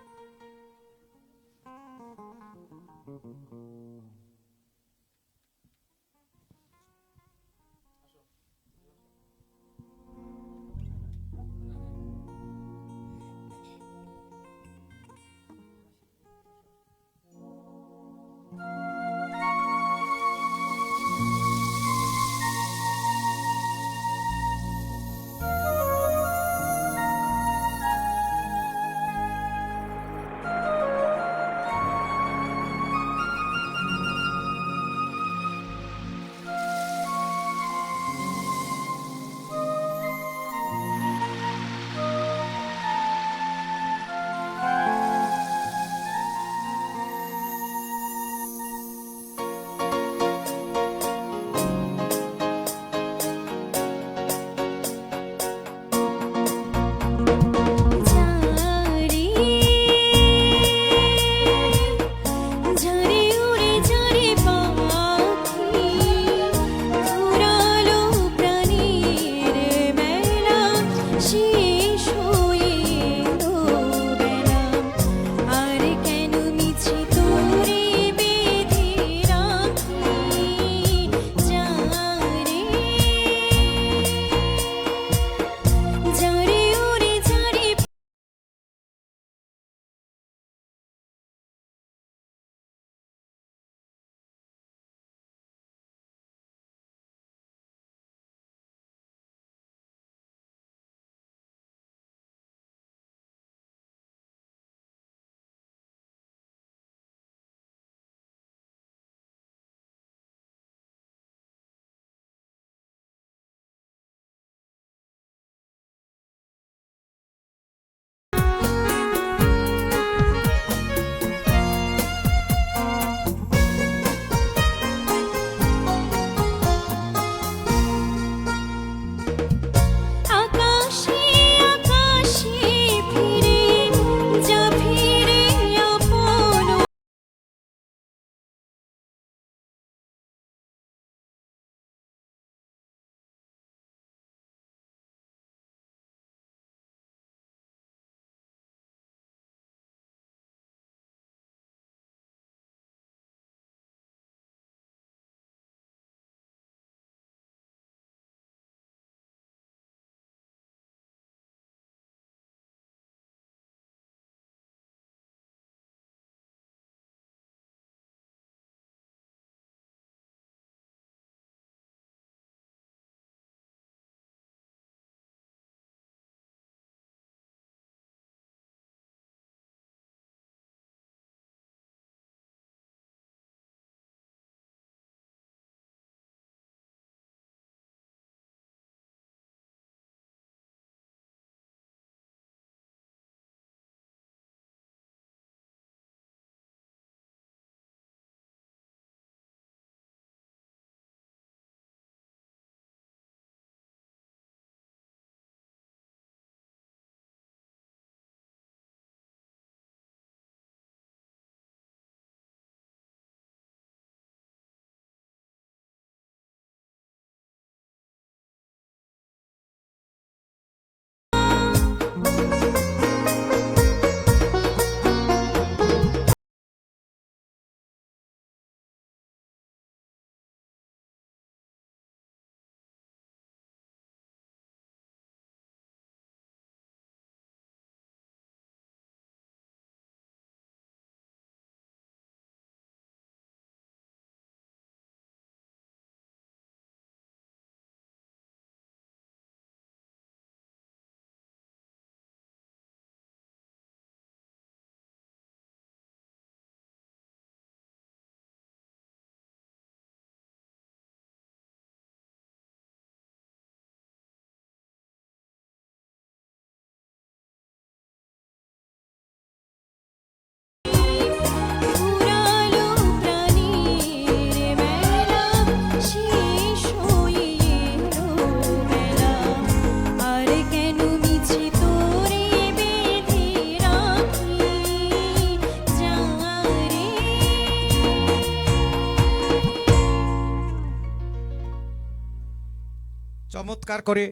চমৎকার করে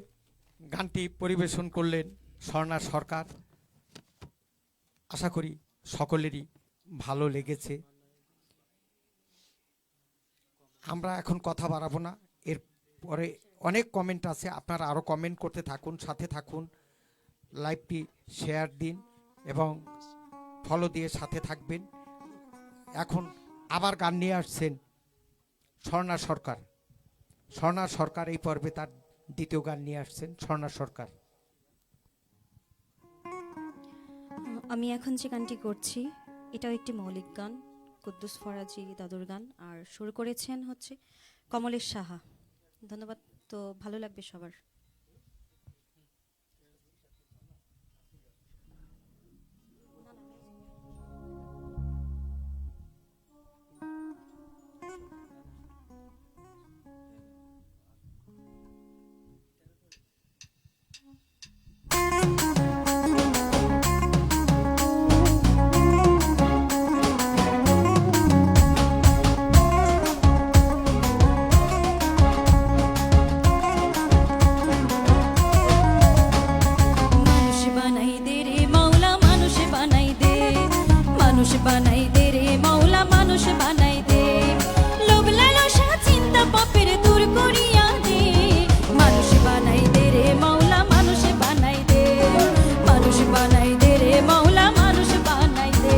গানটি পরিবেশন করলেন স্বর্ণা সরকার। আশা করি সকলেরই ভালো লেগেছে। আমরা এখন কথা বাড়াবো না, এর পরে অনেক কমেন্ট আছে, আপনারা আরও কমেন্ট করতে থাকুন, সাথে থাকুন, লাইভটি শেয়ার দিন এবং ফলো দিয়ে সাথে থাকবেন। এখন আবার গান নিয়ে আসছেন স্বর্ণা সরকার। স্বর্ণা সরকার এই পর্বে তার দ্বিতীয় গান নিয়ে আসছেন। স্বর্ণা সরকার। আমি এখন যে গানটি করছি এটাও একটি মৌলিক গান, কুদ্দুস ফরাজি দাদুর গান, আর সুর করেছেন হচ্ছে কমলেশ সাহা। ধন্যবাদ, তো ভালো লাগবে সবার। মানুষ বানাই দে রে মাওলা, মানুষ বানাই দে, মানুষ বানাই দে রে মাওলা, মানুষ বানাই দে, লোভ লালসা চিন্তা পাপের দূর করিয়া দে, মানুষ বানাই দে রে মাওলা, মানুষ বানাই দে, মানুষ বানাই দে রে মাওলা, মানুষ বানাই দে।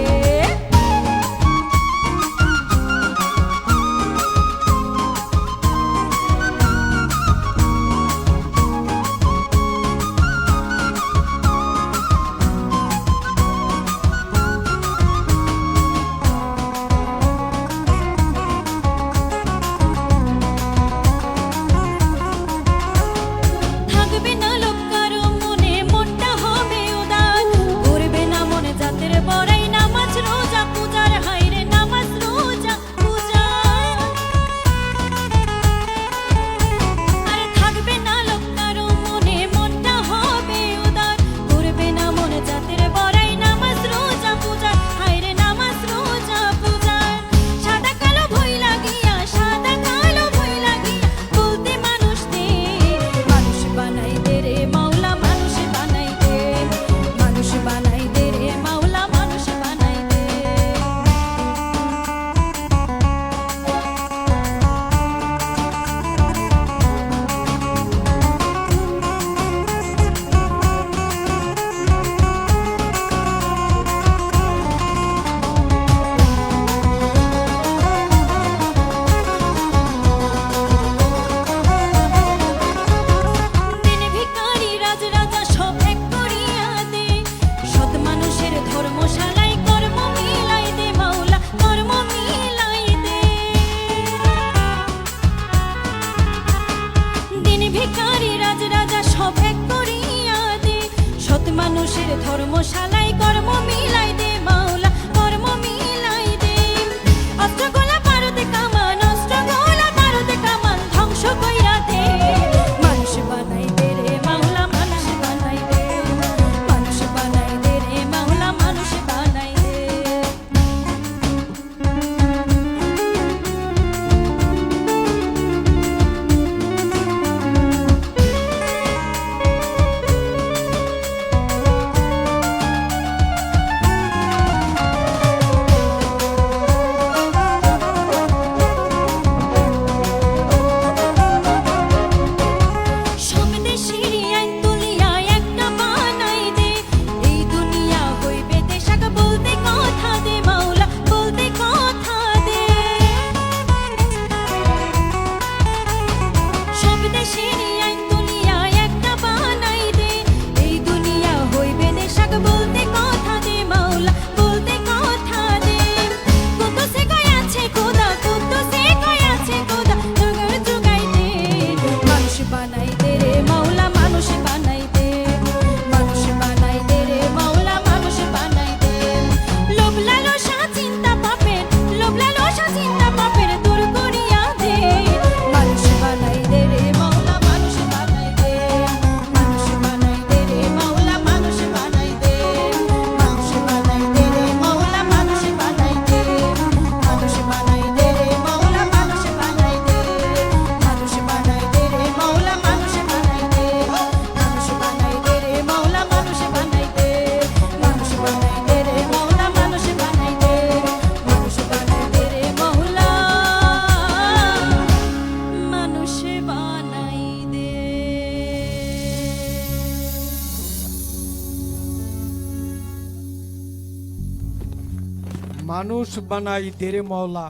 মানুষ বানাই দে রে মাওলা,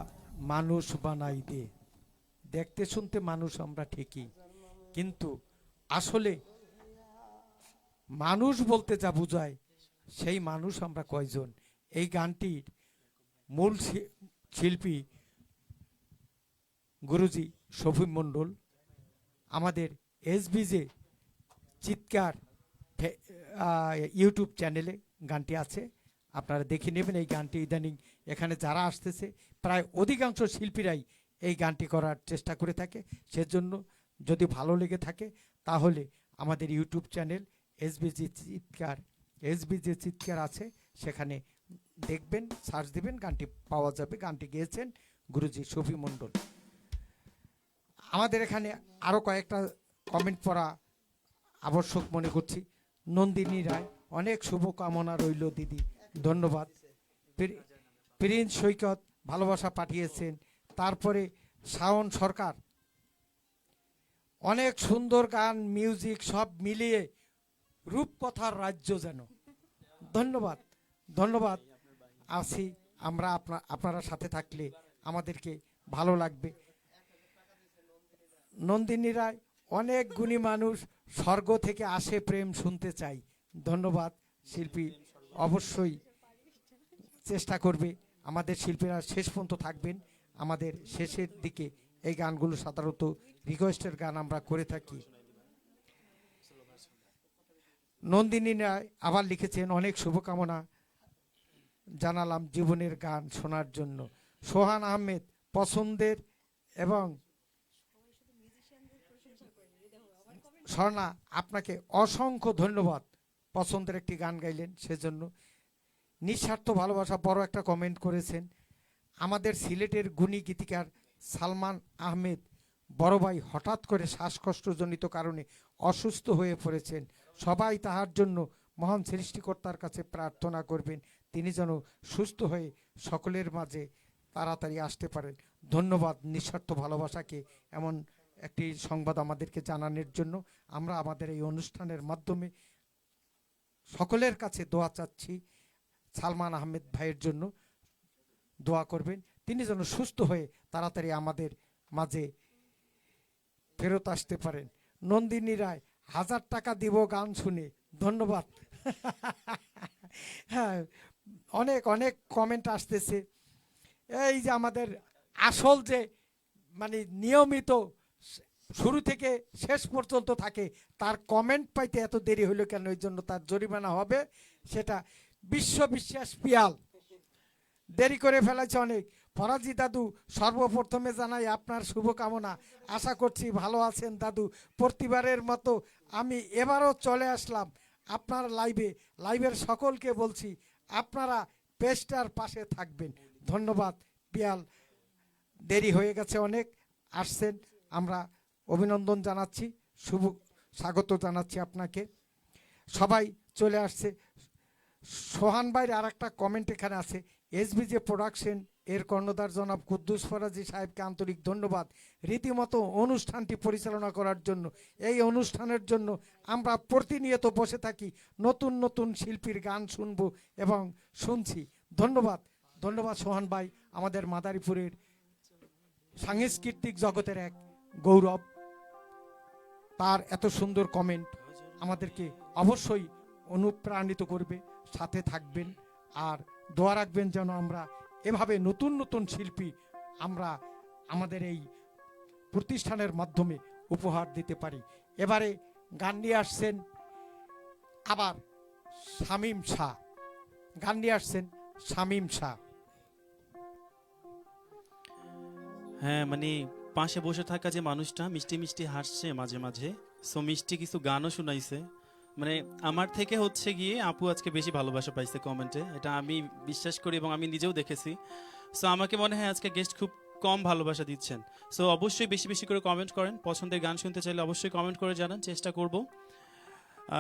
মানুষ বানাই দে। দেখতে শুনতে মানুষ আমরা ঠিকই, কিন্তু আসলে মানুষ বলতে যা বোঝায় সেই মানুষ আমরা কয়জন? এই গানটির মূল শিল্পী গুরুজি শফি মণ্ডল, আমাদের এসবিজে চিৎকার ইউটিউব চ্যানেলে গানটি আছে, আপনারা দেখে নেবেন। এই গানটি ইদানিং এখানে যারা আসতেছে প্রায় অধিকাংশ শিল্পীরাই এই গানটি করার চেষ্টা করে থাকে। সেজন্য যদি ভালো লেগে থাকে তাহলে আমাদের ইউটিউব চ্যানেল এসবিজি চিৎকার আছে, সেখানে দেখবেন, সার্চ দিবেন, গানটি পাওয়া যাবে। গানটি গেয়েছেন গুরুজি শফি মণ্ডল। আমাদের এখানে আরও কয়েকটা কমেন্ট পড়া আবশ্যক মনে করছি। নন্দিনী রায়, অনেক শুভকামনা রইল দিদি, ধন্যবাদ। প্রিন্স সৈকত ভালোবাসা পাঠিয়েছেন। তারপরে শাওন সরকার, অনেক সুন্দর গান, মিউজিক সব মিলিয়ে রূপকথার রাজ্য যেন। ধন্যবাদ, ধন্যবাদ। আসি আমরা, আপনারা সাথে থাকলে আমাদেরকে ভালো লাগবে। নন্দিনী রায়, অনেক গুণী মানুষ, স্বর্গ থেকে আসে প্রেম শুনতে চাই। ধন্যবাদ শিল্পী, অবশ্যই চেষ্টা করবে। আমাদের শিল্পীরা শেষ পর্যন্ত থাকবেন। আমাদের শেষের দিকে এই গানগুলো সাধারণত রিকোয়েস্টের গান আমরা করে থাকি। নন্দিনী রায় আবার লিখেছেন, অনেক শুভকামনা জানালাম জীবনের গান শোনার জন্য। সোহান আহমেদ, পছন্দের এবং স্বর্ণা, আপনাকে অসংখ্য ধন্যবাদ, পছন্দের একটি গান গাইলেন সেজন্য। নিঃস্বার্থ ভালোবাসা বড় একটা কমেন্ট করেছেন। আমাদের সিলেটের গুণী গীতিকার সালমান আহমেদ বড় ভাই হঠাৎ করে শ্বাসকষ্টজনিত কারণে অসুস্থ হয়ে পড়েছেন। সবাই তাহার জন্য মহান সৃষ্টিকর্তার কাছে প্রার্থনা করবেন, তিনি যেন সুস্থ হয়ে সকলের মাঝে তাড়াতাড়ি আসতে পারেন। ধন্যবাদ নিঃস্বার্থ ভালোবাসাকে এমন একটি সংবাদ আমাদেরকে জানানোর জন্য। আমরা আমাদের এই অনুষ্ঠানের মাধ্যমে সকলের কাছে দোয়া চাচ্ছি, সালমান আহমেদ ভাইয়ের জন্য দোয়া করবেন, তিনি যেন সুস্থ হয়ে তাড়াতাড়ি আমাদের মাঝে ফেরত আসতে পারেন। নন্দিনী রায়, 1000 টাকা দিব গান শুনে। ধন্যবাদ। হ্যাঁ, অনেক অনেক কমেন্ট আসতেছে। এই যে আমাদের আসল যে মানে নিয়মিত শুরু থেকে শেষ পর্যন্ত থাকে, তার কমেন্ট পাইতে এত দেরি হলো কেন? এই জন্য তার জরিমানা হবে। সেটা বিশ্বাস পিয়াল দেরি করে ফেলেছে অনেক। ফরাজি দাদু, সর্বপ্রথমে জানাই আপনার শুভকামনা, আশা করছি ভালো আছেন দাদু। প্রতিবারের মতো আমি এবারও চলে আসলাম আপনার লাইভের সকলকে বলছি আপনারা পেজটার পাশে থাকবেন। ধন্যবাদ পিয়াল, দেরি হয়ে গেছে অনেক, আসছেন, আমরা অভিনন্দন জানাচ্ছি, শুভ স্বাগত জানাচ্ছি আপনাকে। সবাই চলে আসছে। সোহান ভাইয়ের আর একটা কমেন্ট এখানে আছে, এসবিজে প্রোডাকশন এর কর্ণধার জনাব কুদ্দুস ফরাজি সাহেবকে আন্তরিক ধন্যবাদ রীতিমতো অনুষ্ঠানটি পরিচালনা করার জন্য। এই অনুষ্ঠানের জন্য আমরা প্রতিনিয়ত বসে থাকি, নতুন নতুন শিল্পীর গান শুনবো এবং শুনছি। ধন্যবাদ, ধন্যবাদ সোহান ভাই, আমাদের মাদারীপুরের সাংস্কৃতিক জগতের এক গৌরব। তার এত সুন্দর কমেন্ট আমাদেরকে অবশ্যই অনুপ্রাণিত করবে, সাথে থাকবেন আর দোয়া রাখবেন যেন আমরা এভাবে নতুন নতুন শিল্পী আমরা আমাদের এই প্রতিষ্ঠানের মাধ্যমে উপহার দিতে পারি। এবারে গান নিয়ে আসছেন আবার শামীম শাহ, গান নিয়ে আসছেন শামীম শাহ। হ্যাঁ, মানে পাশে বসে থাকা যে মানুষটা মিষ্টি মিষ্টি হাসছে মাঝে মাঝে, সো মিষ্টি কিছু গানও শুনাইছে। মানে আমার থেকে হচ্ছে গিয়ে আপু আজকে বেশি ভালোবাসা পাইছে কমেন্টে, এটা আমি বিশ্বাস করি এবং আমি নিজেও দেখেছি। সো আমাকে মনে হয় আজকে গেস্ট খুব কম ভালোবাসা দিচ্ছেন। সো অবশ্যই বেশি বেশি করে কমেন্ট করেন, পছন্দের গান শুনতে চাইলে অবশ্যই কমেন্ট করে জানান, চেষ্টা করব।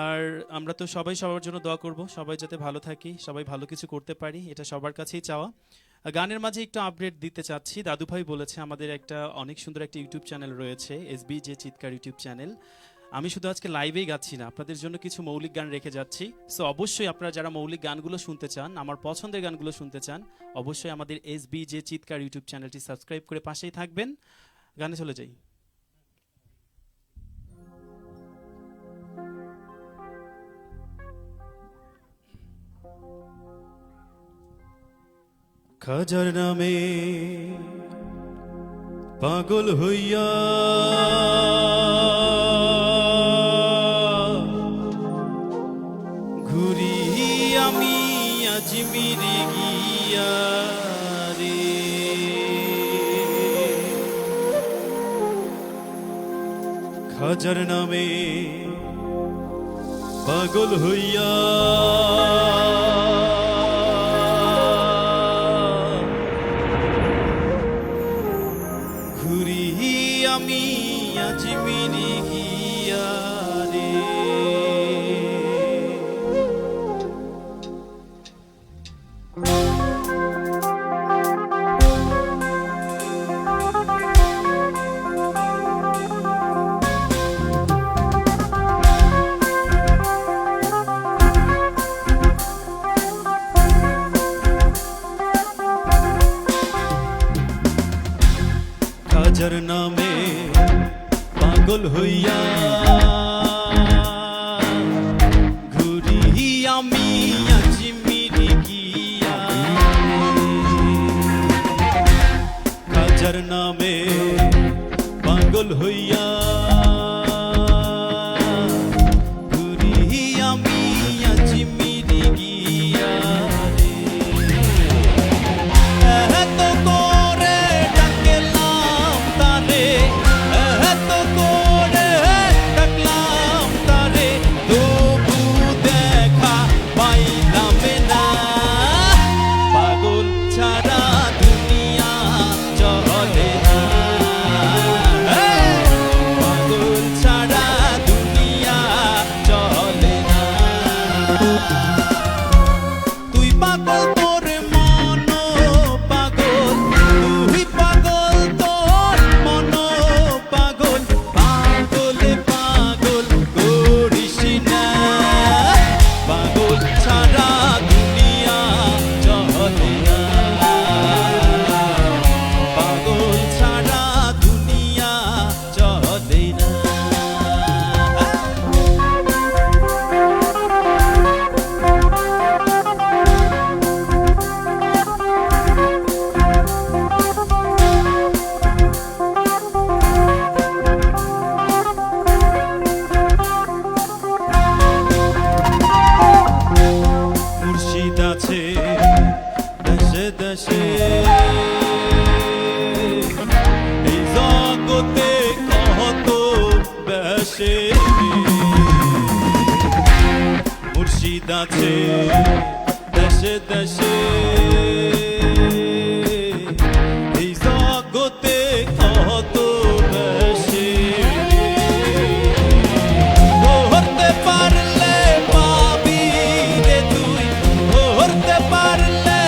আর আমরা তো সবাই সবার জন্য দোয়া করব, সবাই যাতে ভালো থাকি, সবাই ভালো কিছু করতে পারি, এটা সবার কাছেই চাওয়া। গানের মাঝে একটু আপডেট দিতে চাচ্ছি। দাদু ভাই বলেছে আমাদের একটা অনেক সুন্দর একটা ইউটিউব চ্যানেল রয়েছে, এসবি যে চিৎকার ইউটিউব চ্যানেল। আমি শুধু আজকে লাইভেই গাচ্ছি না, আপনাদের জন্য কিছু মৌলিক গান রেখে যাচ্ছি। সো অবশ্যই আপনারা যারা মৌলিক গানগুলো শুনতে চান, আমার পছন্দের গানগুলো শুনতে চান, অবশ্যই আমাদের SBJ চিৎকার ইউটিউব চ্যানেলটি সাবস্ক্রাইব করে পাশেই থাকবেন। গানে চলে যাই। খাজার নামে পাগল হইয়া ঘুরি আমি আজমিরে গিয়া রে, খাজার নামে পাগল হইয়া ঘুরি আমি আজমিরে গিয়া রে। খাজার নামে পাগল হইয়া ঘুরি আমি আজমিরে গিয়া, খাজার নামে পাগল হইয়া ঘুরি আমি আজমিরে গিয়া রে। এত করে ডাকলাম তারে, এত করে ডাকলাম তারে, তবু দেখা পাইলাম না। পাগল ছাড়া দুনিয়া চলে না, পাগল ছাড়া দুনিয়া চলে না। তুই পাগল তোর মন পাগল, তুই পাগল তোর মন পাগল, পাগলে পাগল করিস না। পাগল ছাড়া দুনিয়া চলে না, পাগল ছাড়া দুনিয়া চলে না। মুর্শিদ আছে দেশে দেশে, এই জগতে কত বেশে। মুর্শিদ আছে দেশে দেশে, এই জগতে কত বেশে। ধরতে পারলে পাবি রে তুই, ধরতে পারলে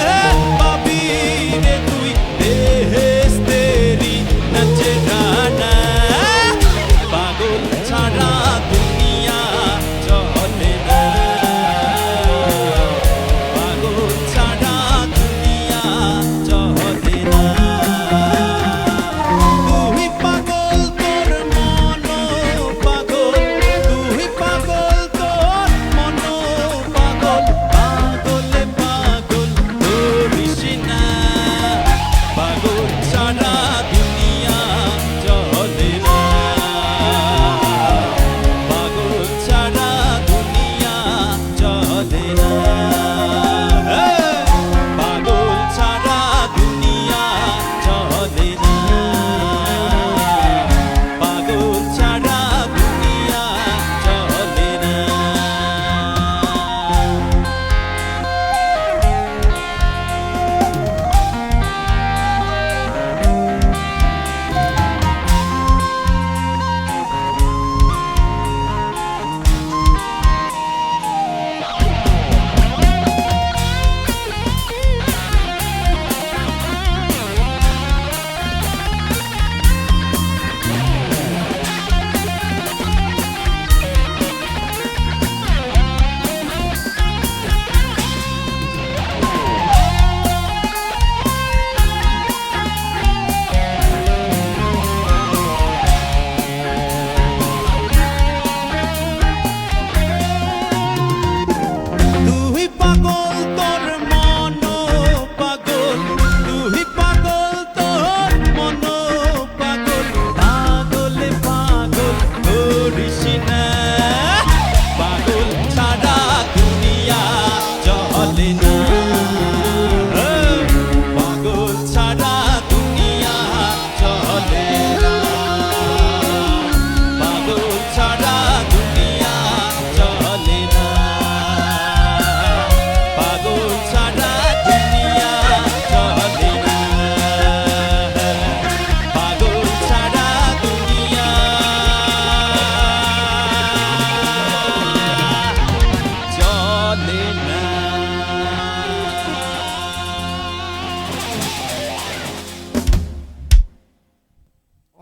পাবি রে তুই, বেহেশতেরি নজরানা। পাগল ছাড়া দুনিয়া চলে না, পাগল ছাড়া দুনিয়া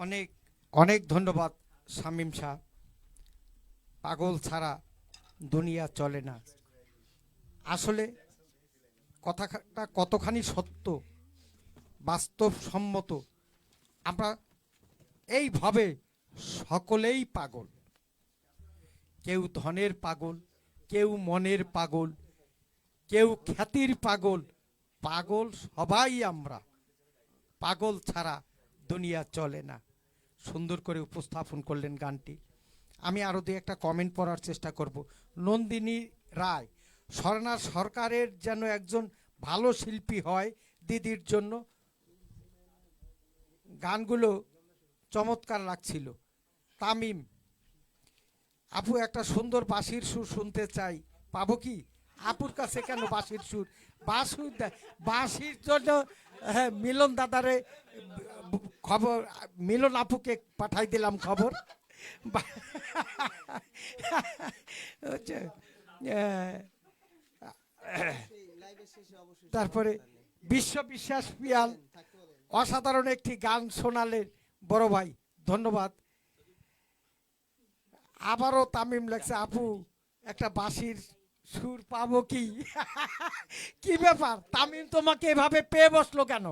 অনেক অনেক ধন্যবাদ শামীম শাহ। পাগল ছাড়া দুনিয়া চলে না। আসলে কথাটা কতখানি সত্য, বাস্তবসম্মত। আমরা এইভাবে সকলেই পাগল, কেউ ধনের পাগল, কেউ মনের পাগল, কেউ খ্যাতির পাগল। পাগল সবাই আমরা, পাগল ছাড়া দুনিয়া চলে না। সুন্দর করে উপস্থাপন করলেন গানটি। আমি আরও দু একটা কমেন্ট পড়ার চেষ্টা করব। নন্দিনী রায়, স্বর্ণা সরকারের যেন একজন ভালো শিল্পী হয় দিদির জন্য, গানগুলো চমৎকার লাগছিল। তামিম, আপু একটা সুন্দর বাঁশির সুর শুনতে চাই, পাবো কি? আপুর কাছে কেন বাঁশির সুর? বাঁশির জন্য হ্যাঁ, মিলন দাদারে খবর, মিলন আপুকে পাঠাই দিলাম খবর। হচ্ছে, তারপরে বিশ্ব বিশ্বাস পিয়াল, অসাধারণ একটি গান শোনালেন বড় ভাই, ধন্যবাদ। আবারও তামিম লাগছে, আপু একটা বাঁশির সুর পাবো কি? কি ব্যাপার তামিম, তোমাকে এভাবে পেয়ে বসলো কেন?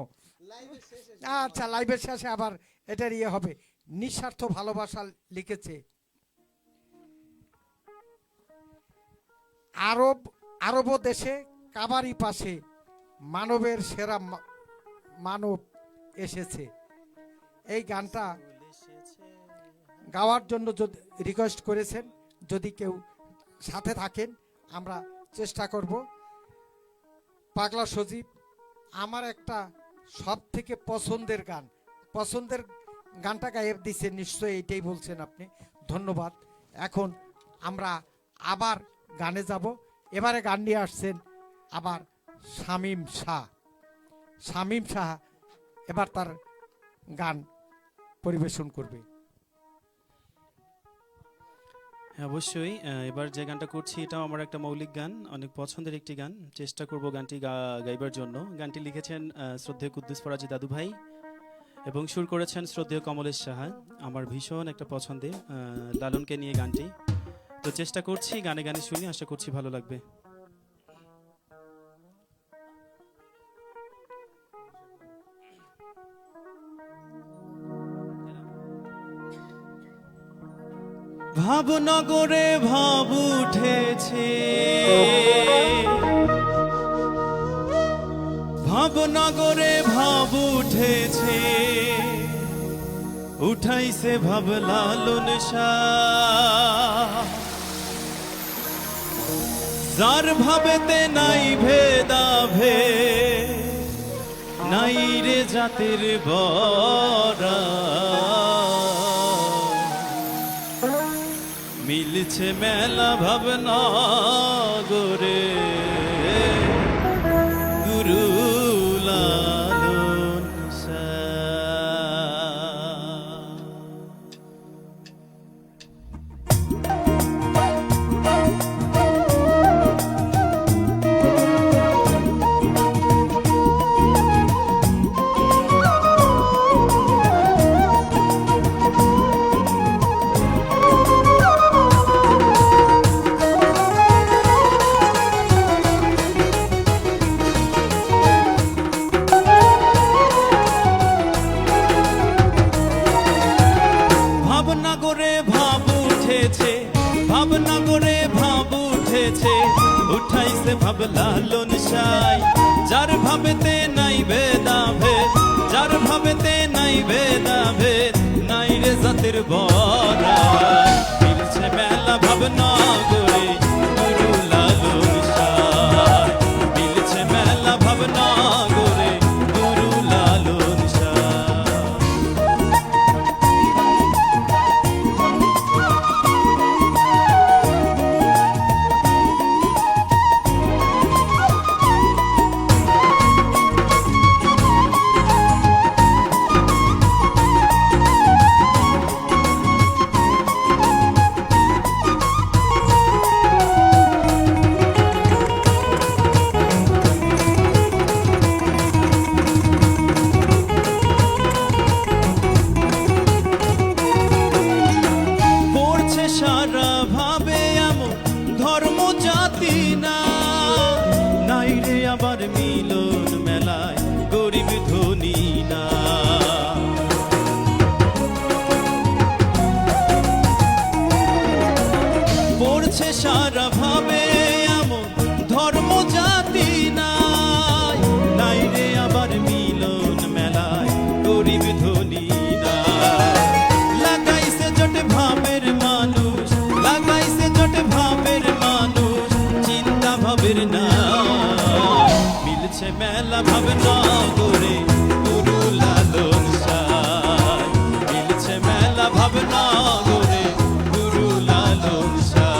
আচ্ছা, লাইভের শেষে আবার এটার ইয়ে হবে। নিঃস্বার্থ ভালোবাসা লিখেছে, আরব দেশে কাবারি পাশে মানবের সেরা মানব এসেছে। এই গানটা গাওয়ার জন্য যদি রিকোয়েস্ট করেছেন, যদি কেউ সাথে থাকেন আমরা চেষ্টা করব। পাগলা সজীব, আমার একটা সব থেকে পছন্দের গান, পছন্দের গানটা গায়ে দিচ্ছে, নিশ্চয়ই এইটাই বলছেন আপনি, ধন্যবাদ। এখন আমরা আবার গানে যাব। এবারে গান নিয়ে আসছেন আবার শামীম শাহ। শামীম শাহ এবার তার গান পরিবেশন করবে। হ্যাঁ, অবশ্যই। এবার যে গানটা করছি এটাও আমার একটা মৌলিক গান, অনেক পছন্দের একটি গান। চেষ্টা করব গানটি গাইবার জন্য। গানটি লিখেছেন শ্রদ্ধেয় কুদ্দুস ফরাজি দাদু ভাই এবং সুর করেছেন শ্রদ্ধেয় কমলেশ সাহা। আমার ভীষণ একটা পছন্দের, লালনকে নিয়ে গানটি। তো চেষ্টা করছি গানে গানে শুনি, আশা করছি ভালো লাগবে। ভাবনগরে ভাব উঠেছে, ভাবনগরে ভাব উঠেছে, উঠাইছে ভাব লালন শাহ। যার ভাবেতে নাই ভেদাভে, নাই রে জাতির বরা, মিলছে মেলা ভাবনা গোরে গুরু লালন শাহ। ভাবনগরে ভাব উঠেছে, ভাবনগরে ভাব উঠেছে, উঠাইছে ভাব লালন শাহ। যার ভাবেতে নাই ভেদাভেদ, যার ভাবেতে নাই ভেদাভেদ, নাই রে জাতির বরা, মিলছে মেলা ভাবনা গোরে গুরু লালন শাহ। মিলছে মেলা ভাবনা গোরে গুরু লালন শাহ। গরিব ধনী না। পড়ছে সারা ভাবে এমন ধর্ম জাতি নাই, নাই রে আবার মিলন মেলায় গরিব ধনী না। লাগাইছে জোট ভাবের মানুষ, লাগাইছে জোট ভাবের মানুষ, চিন্তা ভাবের না। মিলছে মেলা ভাবনা করে গুরু লালন সাই, মিলছে মেলা ভাবনা করে গুরু লালন সাই।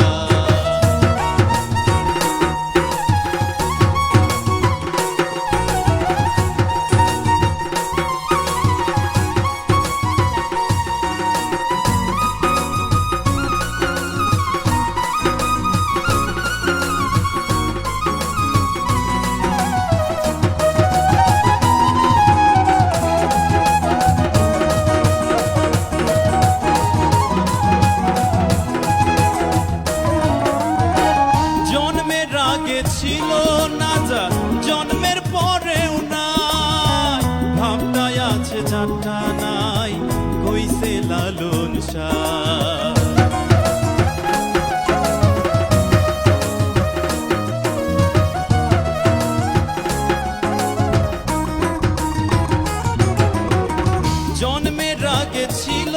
জন্মের আগে ছিল না যা জন্মের পরেও নাই, ভাবনায় আছে যারটা নাই কইছে লালন শাহ। জন্মের আগে ছিল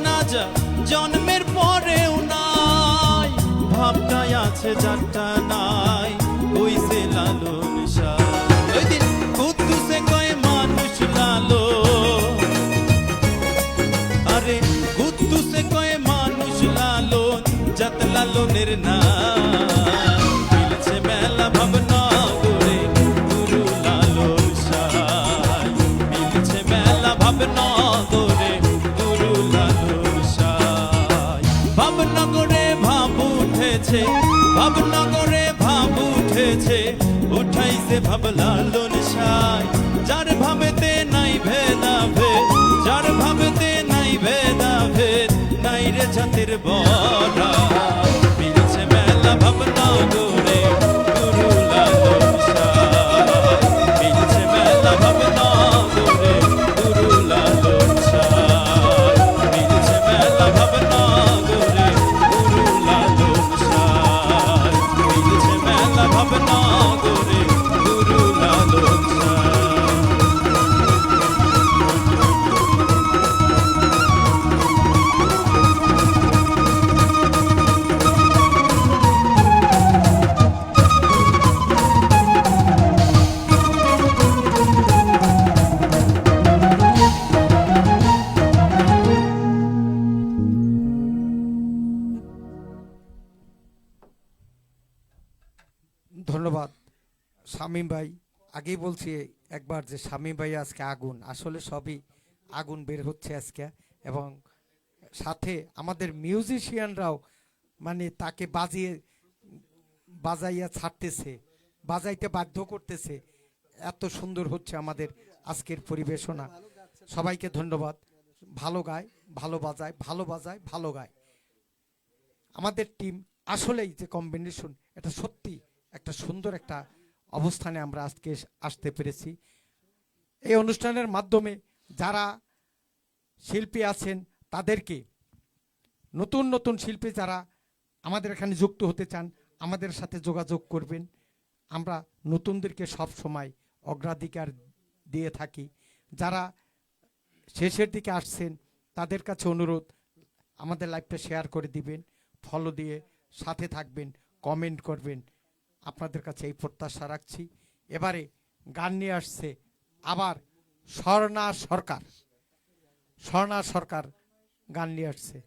না যা জন্মের পরেও নাই, ভাবনায় আছে যারটা নাই কইছে লালন শাহ। ওই দিন কুদ্দুসে কয় মানুষ লালো, আরে কুদ্দুসে কয় মানুষ লালন, জাত লালনের না। মিলছে মেলা ভাবনা করে গুরু লালন সাই, মিলছে মেলা ভাবনা করে গুরু লালন সাই। ভাবনা করে ভাব উঠেছে, ভাবনা করে ভাব উঠেছে, উঠাইছে ভাব লালন সাই। যার ভাবেতে নাই ভেদাভেদ, যার ভাবেতে নাই ভেদাভেদ, নাই রে জাতের বড়া। মিলছে মেলা ভাবনা করে গুরু লালন সাই, মিলছে মেলা ভাবনা করে গুরু লালন সাই, মিলছে মেলা ভাবনা করে গুরু লালন সাই, মিলছে মেলা ভাবনা করে গুরু লালন সাই। ধন্যবাদ শামীম ভাই। আগেই বলছি একবার যে শামীম ভাই আজকে আগুন, আসলে সবই আগুন বের হচ্ছে আজকে। এবং সাথে আমাদের মিউজিশিয়ানরাও মানে তাকে বাজাইয়া ছাড়তেছে, বাজাইতে বাধ্য করতেছে। এত সুন্দর হচ্ছে আমাদের আজকের পরিবেশনা। সবাইকে ধন্যবাদ। ভালো গায়, ভালো বাজায়, ভালো বাজায়, ভালো গায়। আমাদের টিম আসলেই যে কম্বিনেশন, এটা সত্যি একটা সুন্দর একটা অবস্থানে আমরা আজকে আসতে পেরেছি। এই অনুষ্ঠানের মাধ্যমে যারা শিল্পী আছেন তাদেরকে, নতুন নতুন শিল্পী যারা আমাদের এখানে যুক্ত হতে চান আমাদের সাথে যোগাযোগ করবেন। আমরা নতুনদেরকে সব সময় অগ্রাধিকার দিয়ে থাকি। যারা শেষের দিকে আসছেন তাদের কাছে অনুরোধ, আমাদের লাইভটা শেয়ার করে দিবেন, ফলো দিয়ে সাথে থাকবেন, কমেন্ট করবেন। আপনাদের কাছে এই প্রত্যাশা রাখছি। এবারে গান নিয়ে আসছে আবার স্বর্ণা সরকার, স্বর্ণা সরকার গান নিয়ে আসছে।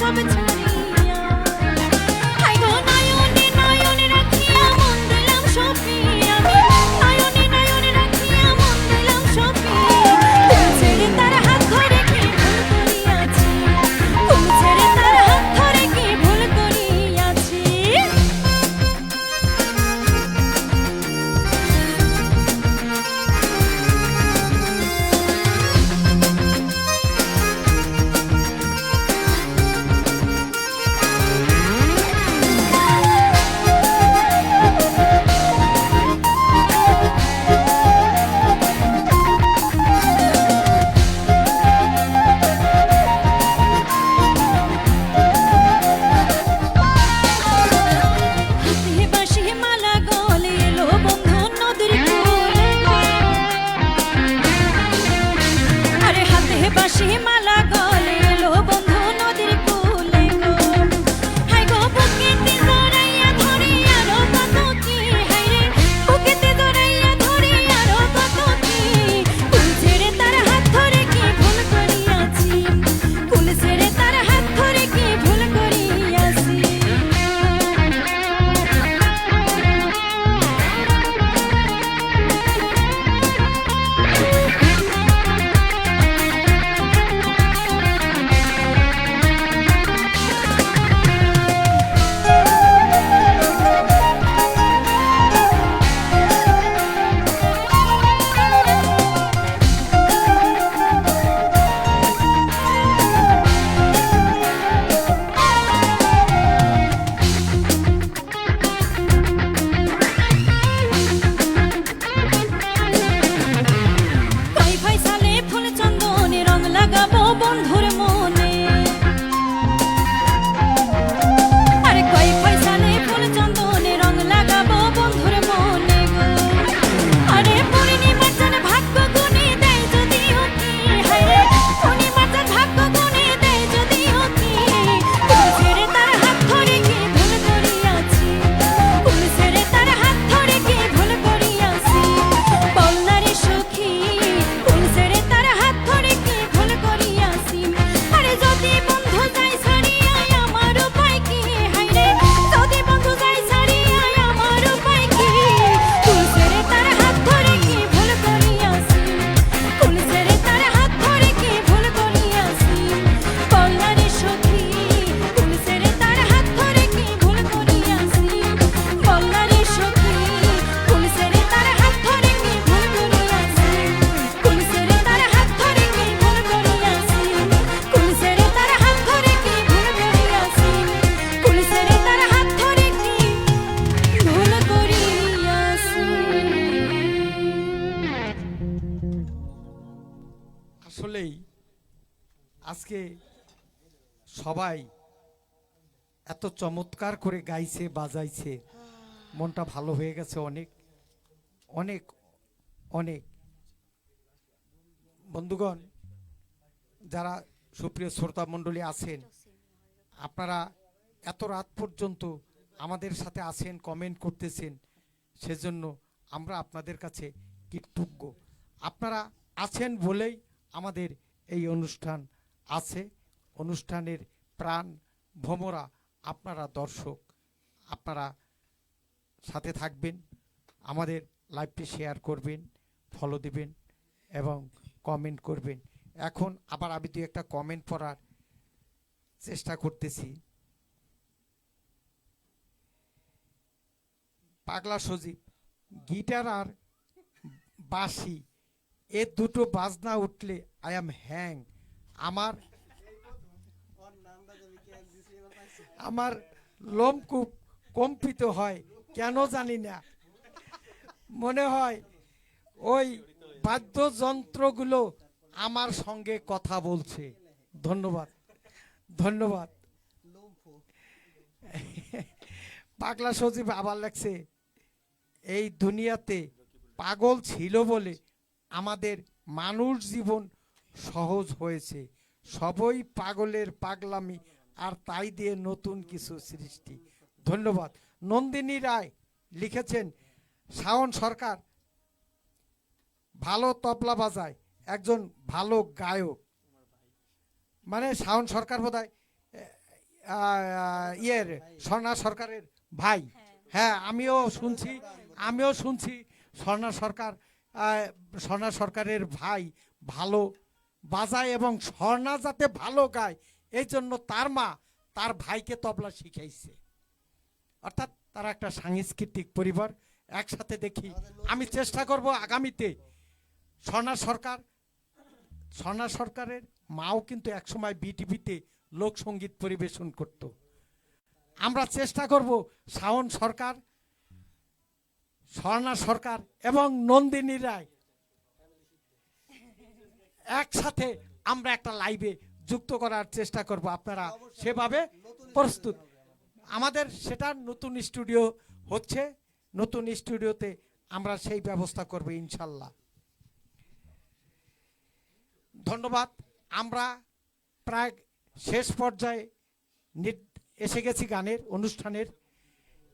সব ছাড়িয়া হাই গো নয়নে নয়নে রাখিয়া মন দিলাম সপি আমি নয়নে নয়নে রাখিয়া মন দিলাম সপি ফুল ছেড়ে তার হাত ধরে কি ভুল করিয়াছি ফুল ছেড়ে তার হাত ধরে কি ভুল করিয়াছি হাতে বাঁশি মালা গলে এলো বন্ধু নদীর কূলে গো। আরে হাতে বাঁশি মালা গলে এলো বন্ধু নদীর কূলে গো। হাই গো বুকেতে জড়াইয়া ধরি আরো কত কি হাই রে বুকেতে জড়াইয়া ধরি আরো কত কি ফুল ছেড়ে তার হাত ধরে কি ভুল করিয়াছি ফুল ছেড়ে তার হাত ধরে কি ভুল করিয়াছি কই ফয়সালে ফুল চন্দনে রং লাগাবো বন্ধুর মনে আরে কই ফয়সালে ফুল চন্দনে রং লাগাবো বন্ধুর মনে গো আরে পূর্ণিমার চাঁদ ভাগ্য গুনে দেয় যদিও কি হায় রে পূর্ণিমার চাঁদ ভাগ্য গুনে দেয় যদিও কি ফুল ছেড়ে তার হাত ধরে কি ভুল করিয়াছি ফুল ছেড়ে তার হাত ধরে কি ভুল করিয়াছি বলনারে সখী ফুল ছেড়ে তার হাত ধরে কি ভুল করিয়াছি আরে যদি বন্ধু যাই ছাড়িয়া আমার উপায় কি হায় রে যদি বন্ধু যাই ছাড়িয়া আমার উপায় কি ফুল ছেড়ে তার হাত ধরে কি ভুল করিয়াছি ফুল ছেড়ে তার হাত ধরে কি ভুল করিয়াছি বলনারে সখী ফুল ছেড়ে তার হাত ধরে কি ভুল করিয়াছি বলনারে সখী ফুল ছেড়ে তার হাত ধরে কি ভুল করিয়াছি ফুল ছেড়ে তার হাত ধরে কি ভুল করিয়াছি ফুল ছেড়ে তার হাত ধরে কি ভুল করিয়াছি ফুল ছেড়ে তার হাত ধরে কি ভুল করিয়াছি আসলেই আজকে সবাই এত চমৎকার করে গাইছে বাজাইছে মনটা ভালো হয়ে গেছে অনেক অনেক অনেক বন্ধুগণ যারা সুপ্রিয় শ্রোতা মণ্ডলী আছেন আপনারা এত রাত পর্যন্ত আমাদের সাথে আছেন কমেন্ট করতেছেন সেজন্য আমরা আপনাদের কাছে কৃতজ্ঞ আপনারা আছেন বলেই আমাদের এই অনুষ্ঠান আছে অনুষ্ঠানের প্রাণ ভোমরা আপনারা দর্শক আপনারা সাথে থাকবেন আমাদের লাইভটি শেয়ার করবেন ফলো দিবেন এবং কমেন্ট করবেন এখন আবার আমি দু একটা কমেন্ট পড়ার চেষ্টা করতেছি পাগলা সজীব গিটার আর বাঁশি এ দুটো বাজনা উঠলে আই এম হ্যাং আমার আমার লোমকূপ কম্পিত হয় কেন জানি না মনে হয় ওই বাদ্যযন্ত্রগুলো আমার সঙ্গে কথা বলছে ধন্যবাদ ধন্যবাদ পাগলা সজীব আবার লেখছে এই দুনিয়াতে পাগল ছিল বলে আমাদের মানুষ জীবন সহজ হয়েছে সবই পাগলের পাগলামি আর তাই দিয়ে নতুন কিছু সৃষ্টি ধন্যবাদ নন্দিনী রায় লিখেছেন শাওন সরকার ভালো তবলা বাজায় একজন ভালো গায়ক মানে শাওন সরকার বোধহয় ইয়ের স্বর্ণা সরকারের ভাই। হ্যাঁ, আমিও শুনছি স্বর্ণা সরকারের ভাই ভালো বাজায় এবং স্বর্ণা যাতে ভালো গায় এই জন্য তার মা তার ভাইকে তবলা শিখাইছে। অর্থাৎ তারা একটা সাংস্কৃতিক পরিবার। একসাথে দেখি, আমি চেষ্টা করব আগামীতে স্বর্ণা সরকারের মাও কিন্তু একসময় বিটিভিতে লোকসঙ্গীত পরিবেশন করত। আমরা চেষ্টা করব শাওন সরকার, স্বর্ণা সরকার এবং নন্দিনী রায় একসাথে আমরা একটা লাইভে যুক্ত করার চেষ্টা করব। আপনারা সেভাবে প্রস্তুত। আমাদের সেটা নতুন স্টুডিও হচ্ছে, নতুন স্টুডিওতে আমরা সেই ব্যবস্থা করব ইনশাল্লাহ। ধন্যবাদ। আমরা প্রায় শেষ পর্যায়ে এসে গেছি গানের অনুষ্ঠানের।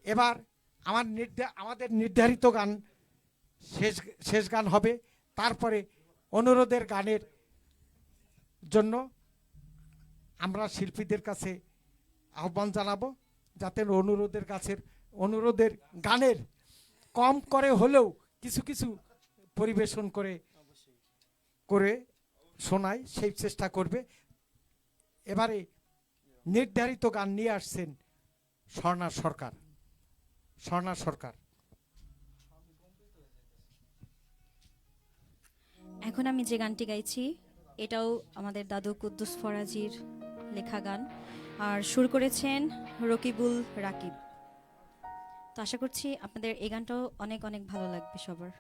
এবার আমাদের নির্ধারিত গান শেষ গান হবে। তারপরে অনুরোধের গানের জন্য আমরা শিল্পীদের কাছে আহ্বান জানাবো যাতে অনুরোধের গানের কম করে হলেও কিছু কিছু পরিবেশন করে শোনায়, সেই চেষ্টা করবে। এবারে নির্ধারিত গান নিয়ে আসছেন স্বর্ণা সরকার। এখন আমি যে গানটি গাইছি এটাও আমাদের দাদু কুদ্দুস ফরাজির লেখা গান, আর সুর করেছেন রকিবুল রাকিব। তো আশা করছি আপনাদের এই গানটাও অনেক অনেক ভালো লাগবে সবার।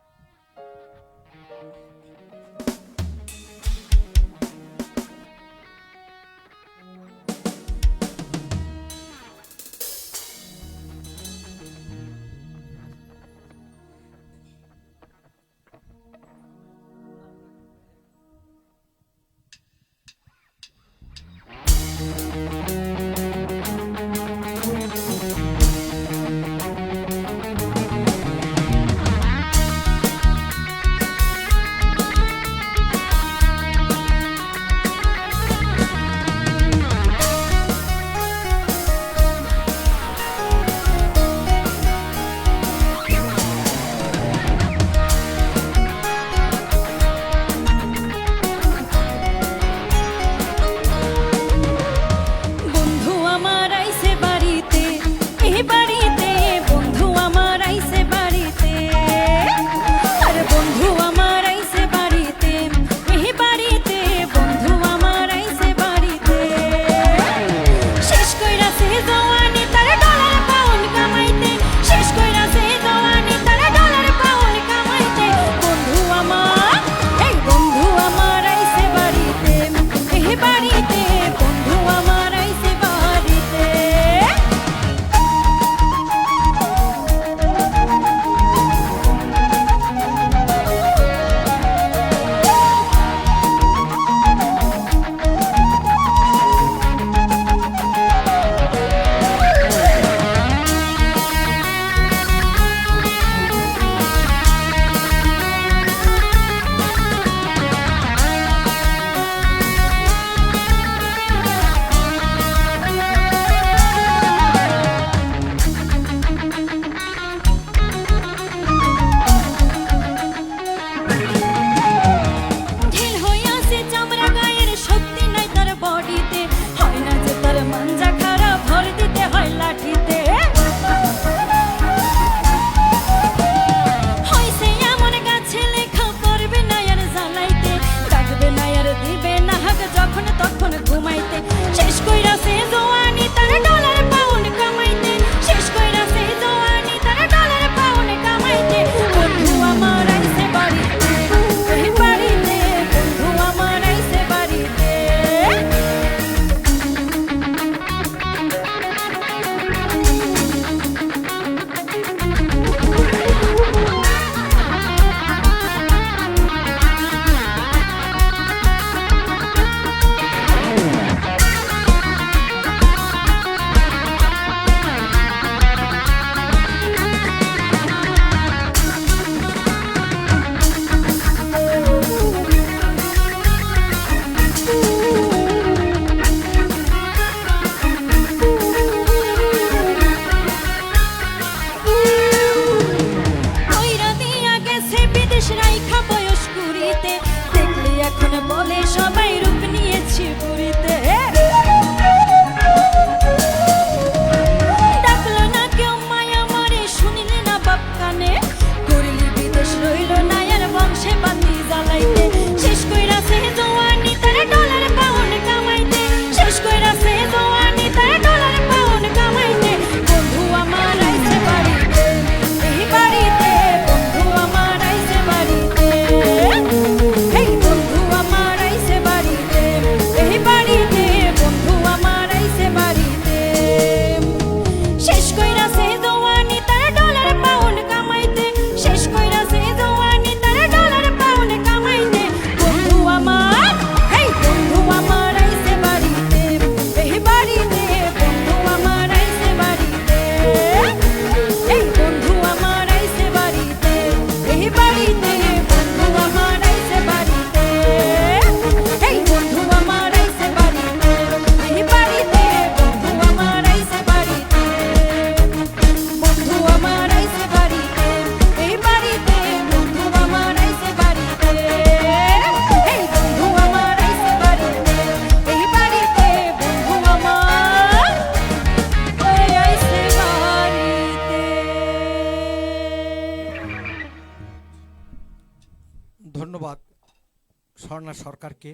স্বর্ণা সরকারকে।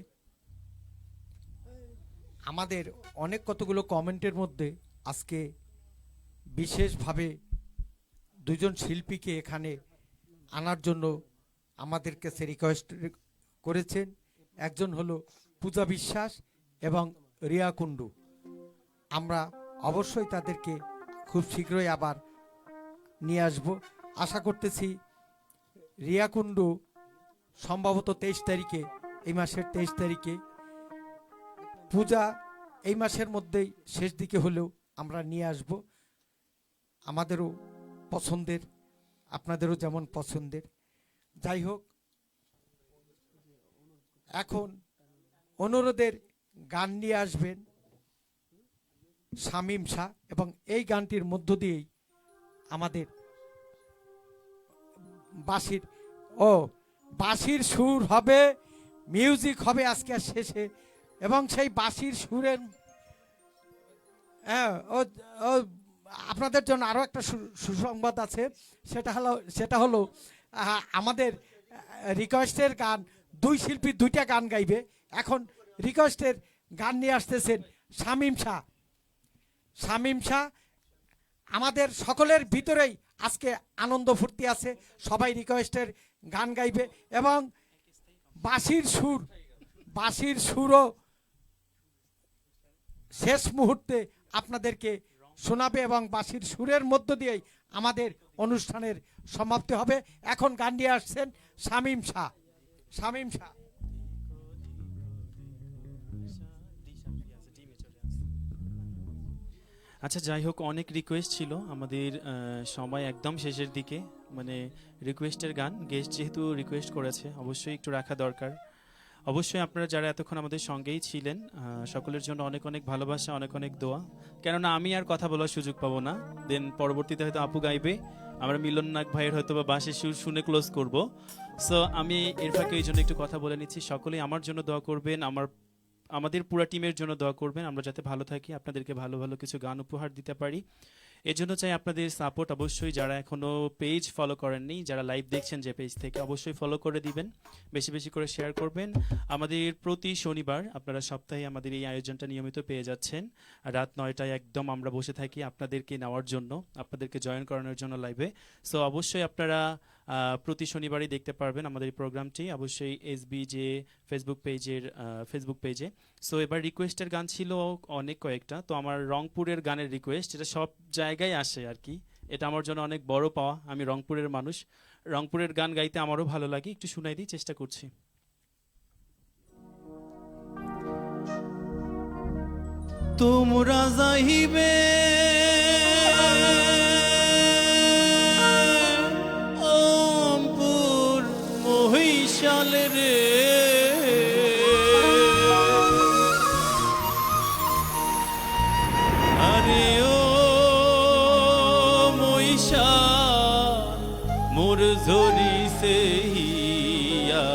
আমাদের অনেক কতগুলো কমেন্টের মধ্যে আজকে বিশেষভাবে দুজন শিল্পীকে এখানে আনার জন্য আমাদের কাছে রিকোয়েস্ট করেছেন। একজন হলো পূজা বিশ্বাস এবং রিয়া কুণ্ডু। আমরা অবশ্যই তাদেরকে খুব শীঘ্রই আবার নিয়ে আসব। আশা করতেছি রিয়া কুণ্ডু সম্ভবত 23 তারিখে, এই মাসের 23 তারিখে, পূজা এই মাসের মধ্যেই শেষ দিকে হলেও আমরা নিয়ে আসব। আমাদেরও পছন্দের, আপনাদেরও যেমন পছন্দের। যাই হোক, এখন অনুরোধের গান নিয়ে আসবেন শামীম শাহ, এবং এই গানটির মধ্য দিয়েই আমাদের বাঁশির সুর হবে, মিউজিক হবে আজকে শেষে। এবং সেই বাঁশির সুরের আপনাদের জন্য আরও একটা সুসংবাদ আছে। সেটা হলো আমাদের রিকোয়েস্টের গান, দুই শিল্পী দুইটা গান গাইবে। এখন রিকোয়েস্টের গান নিয়ে আসতেছেন শামীম শাহ। শামীম শাহ আমাদের সকলের ভিতরেই আজকে আনন্দ ফুর্তি আছে, সবাই রিকোয়েস্টের গান গাইবে এবং বাঁশির সুরও শেষ মুহূর্তে আপনাদেরকে শোনাবে এবং বাঁশির সুরের মধ্য দিয়েই আমাদের অনুষ্ঠানের সমাপ্তি হবে। এখন গান নিয়ে আসছেন শামীম শাহ। শামীম শাহ। আচ্ছা, যাই হোক, অনেক রিকোয়েস্ট ছিল, আমাদের সময় একদম শেষের দিকে, মানে রিকোয়েস্টের গান, গেস্ট যেহেতু রিকোয়েস্ট করেছে অবশ্যই একটু রাখা দরকার। অবশ্যই আপনারা যারা এতক্ষণ আমাদের সঙ্গেই ছিলেন, সকলের জন্য অনেক অনেক ভালোবাসা, অনেক অনেক দোয়া। কেননা আমি আর কথা বলার সুযোগ পাবো না, দেন পরবর্তীতে হয়তো আপু গাইবে, আমরা মিলন নাগ ভাইয়ের হয়তো বা বাঁশির সুর শুনে ক্লোজ করব। সো আমি এর ফাঁকে এই জন্য একটু কথা বলে নিচ্ছি, সকলেই আমার জন্য দোয়া করবেন, আমাদের পুরো টিমের জন্য দোয়া করবেন, আমরা যাতে ভালো থাকি, আপনাদেরকে ভালো ভালো কিছু গান উপহার দিতে পারি। এর জন্য চাই আপনাদের সাপোর্ট। অবশ্যই যারা এখনো পেজ ফলো করেননি, যারা লাইভ দেখছেন যে পেজ থেকে, অবশ্যই ফলো করে দিবেন, বেশি বেশি করে শেয়ার করবেন। আমাদের প্রতি শনিবার আপনারা সপ্তাহে আমাদের এই আয়োজনটা নিয়মিত পেয়ে যাচ্ছেন। রাত 9টায় একদম আমরা বসে থাকি আপনাদেরকে নেওয়ার জন্য, আপনাদেরকে জয়েন করানোর জন্য লাইভে। সো অবশ্যই আপনারা প্রতি শনিবারই দেখতে পারবেন আমাদের এই প্রোগ্রামটি, অবশ্যই SBJ ফেসবুক পেজে। সো এবার রিকোয়েস্টের গান ছিল অনেক কয়েকটা, তো আমার রংপুরের গানের রিকোয়েস্ট, এটা সব জায়গায় আসে আর কি, এটা আমার জন্য অনেক বড় পাওয়া। আমি রংপুরের মানুষ, রংপুরের গান গাইতে আমারও ভালো লাগে, একটু শুনাই দিই, চেষ্টা করছি। তোমরা যাইবে আমপুর মহিষাল রে, আরে ও মহিষাল মোর ঝরিছে হিয়া,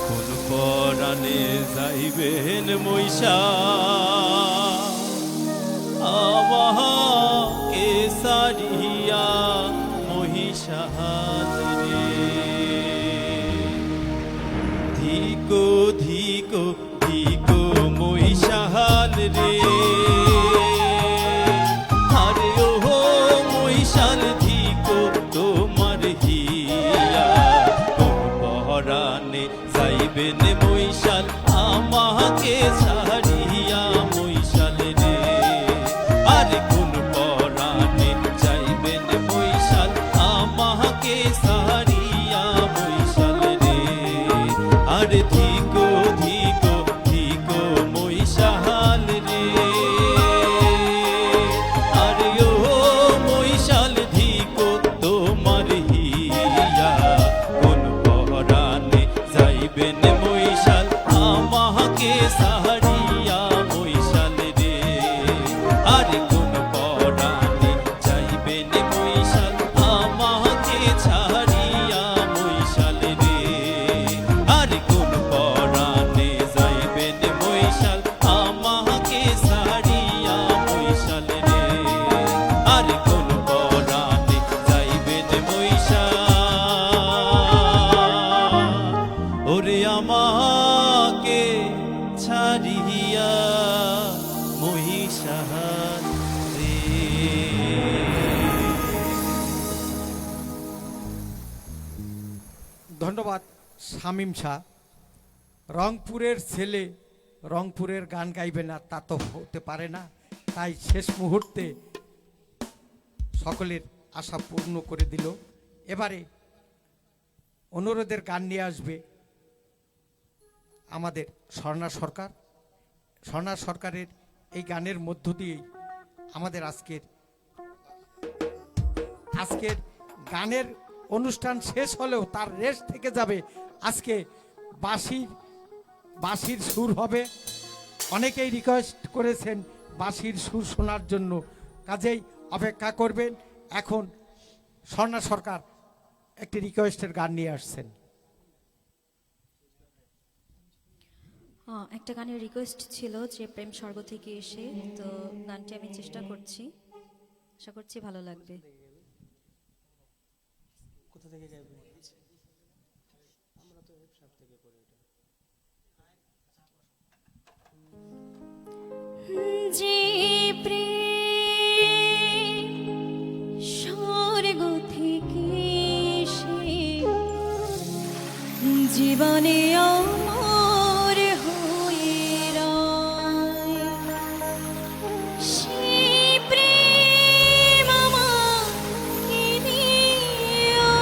কোন পরাণে যাইবেন মহিষাল আমাকে সারিয়া মহিষাল রে। ধিকো ধিকো ধিকো মহিষাল রে, আরে ও মহিষাল ধিকো তোমার হিয়া, কোন পরাণে যাইবেন মহিষাল আমাকে ছাড়িয়া। ধন্যবাদ শামীম শাহ। রংপুরের ছেলে রংপুরের গান গাইবে না তা তো হতে পারে না, তাই শেষ মুহূর্তে সকলের আশা পূর্ণ করে দিল। এবারে অনুরোধের গান নিয়ে আসবে আমাদের স্বর্ণা সরকার। স্বর্ণা সরকারের এই গানের মধ্য দিয়েই আমাদের আজকের গানের অনুষ্ঠান শেষ হলেও তার রেশ থেকে যাবে। আজকে বাঁশির সুর হবে, অনেকেই রিকোয়েস্ট করেছেন বাঁশির সুর শোনার জন্য, কাজেই অপেক্ষা করবেন। এখন স্বর্ণা সরকার একটি রিকোয়েস্টের গান নিয়ে আসছেন। একটা গানের রিকোয়েস্ট ছিল যে প্রেম স্বর্গ থেকে এসে, তো গানটি আমি চেষ্টা করছি, আশা করছি ভালো লাগবে। কোথা থেকে গাইবেন? যে প্রেম স্বর্গ থেকে এসে জীবনে অমর হয়ে রয়, সেই প্রেম আমাকে দিও,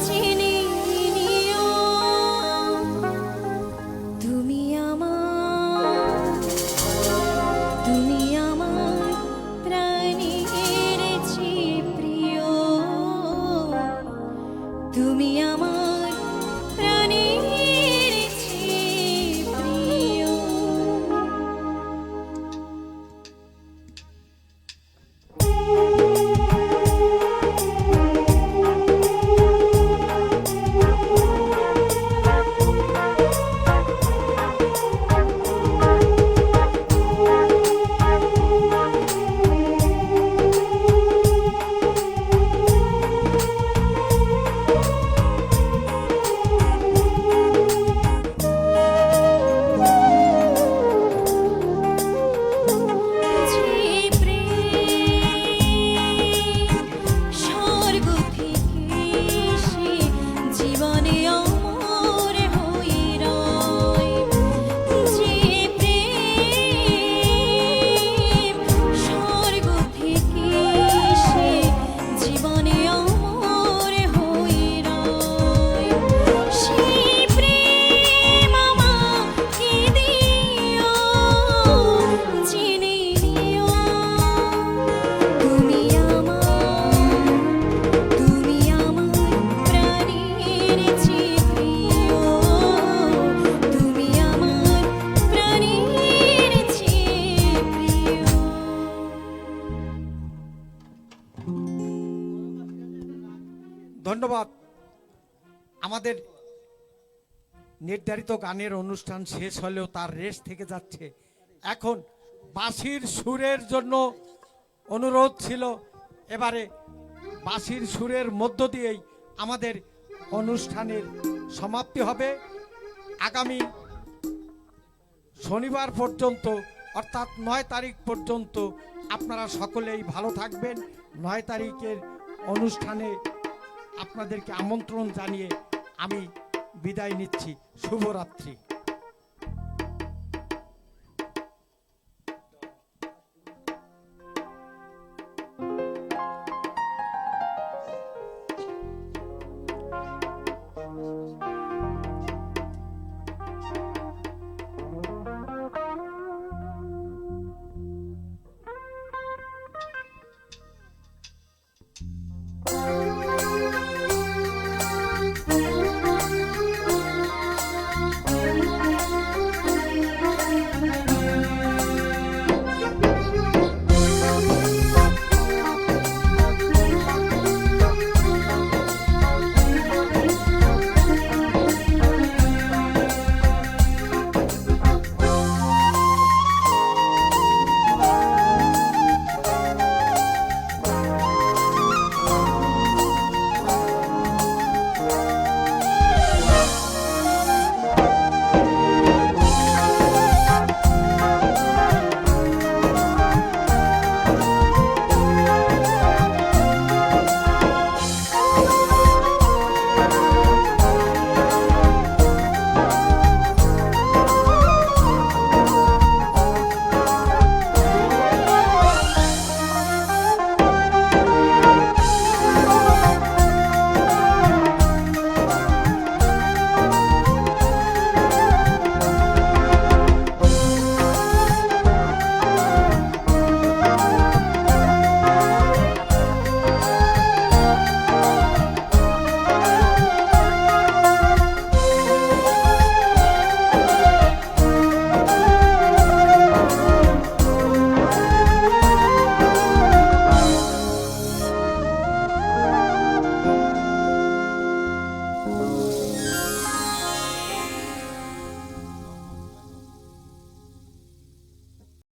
জেনে নিও তুমি আমার প্রাণের চেয়ে প্রিয়, তুমি আমার প্রাণের চেয়ে প্রিয়। স্বর্গ থেকে এসে জীবনে অমর হয়ে রয়, যে প্রেম স্বর্গ থেকে এসে জীবনে অমর হয়ে রয়, সেই প্রেম আমাকে দিও, জেনে নিও তুমি আমার প্রাণের চেয়ে প্রিয়, তুমি আমার প্রাণের চেয়ে প্রিয়। ধন্যবাদ। আমাদের নির্ধারিত গানের অনুষ্ঠান শেষ হলেও তার রেশ থেকে যাচ্ছে। এখন বাঁশির সুরের জন্য অনুরোধ ছিল, এবারে বাঁশির সুরের মধ্য দিয়েই আমাদের অনুষ্ঠানের সমাপ্তি হবে। আগামী শনিবার পর্যন্ত অর্থাৎ 9 তারিখ পর্যন্ত আপনারা সকলেই ভালো থাকবেন। 9 তারিখের অনুষ্ঠানে আপনাদেরকে আমন্ত্রণ জানিয়ে আমি বিদায় নিচ্ছি। শুভরাত্রি।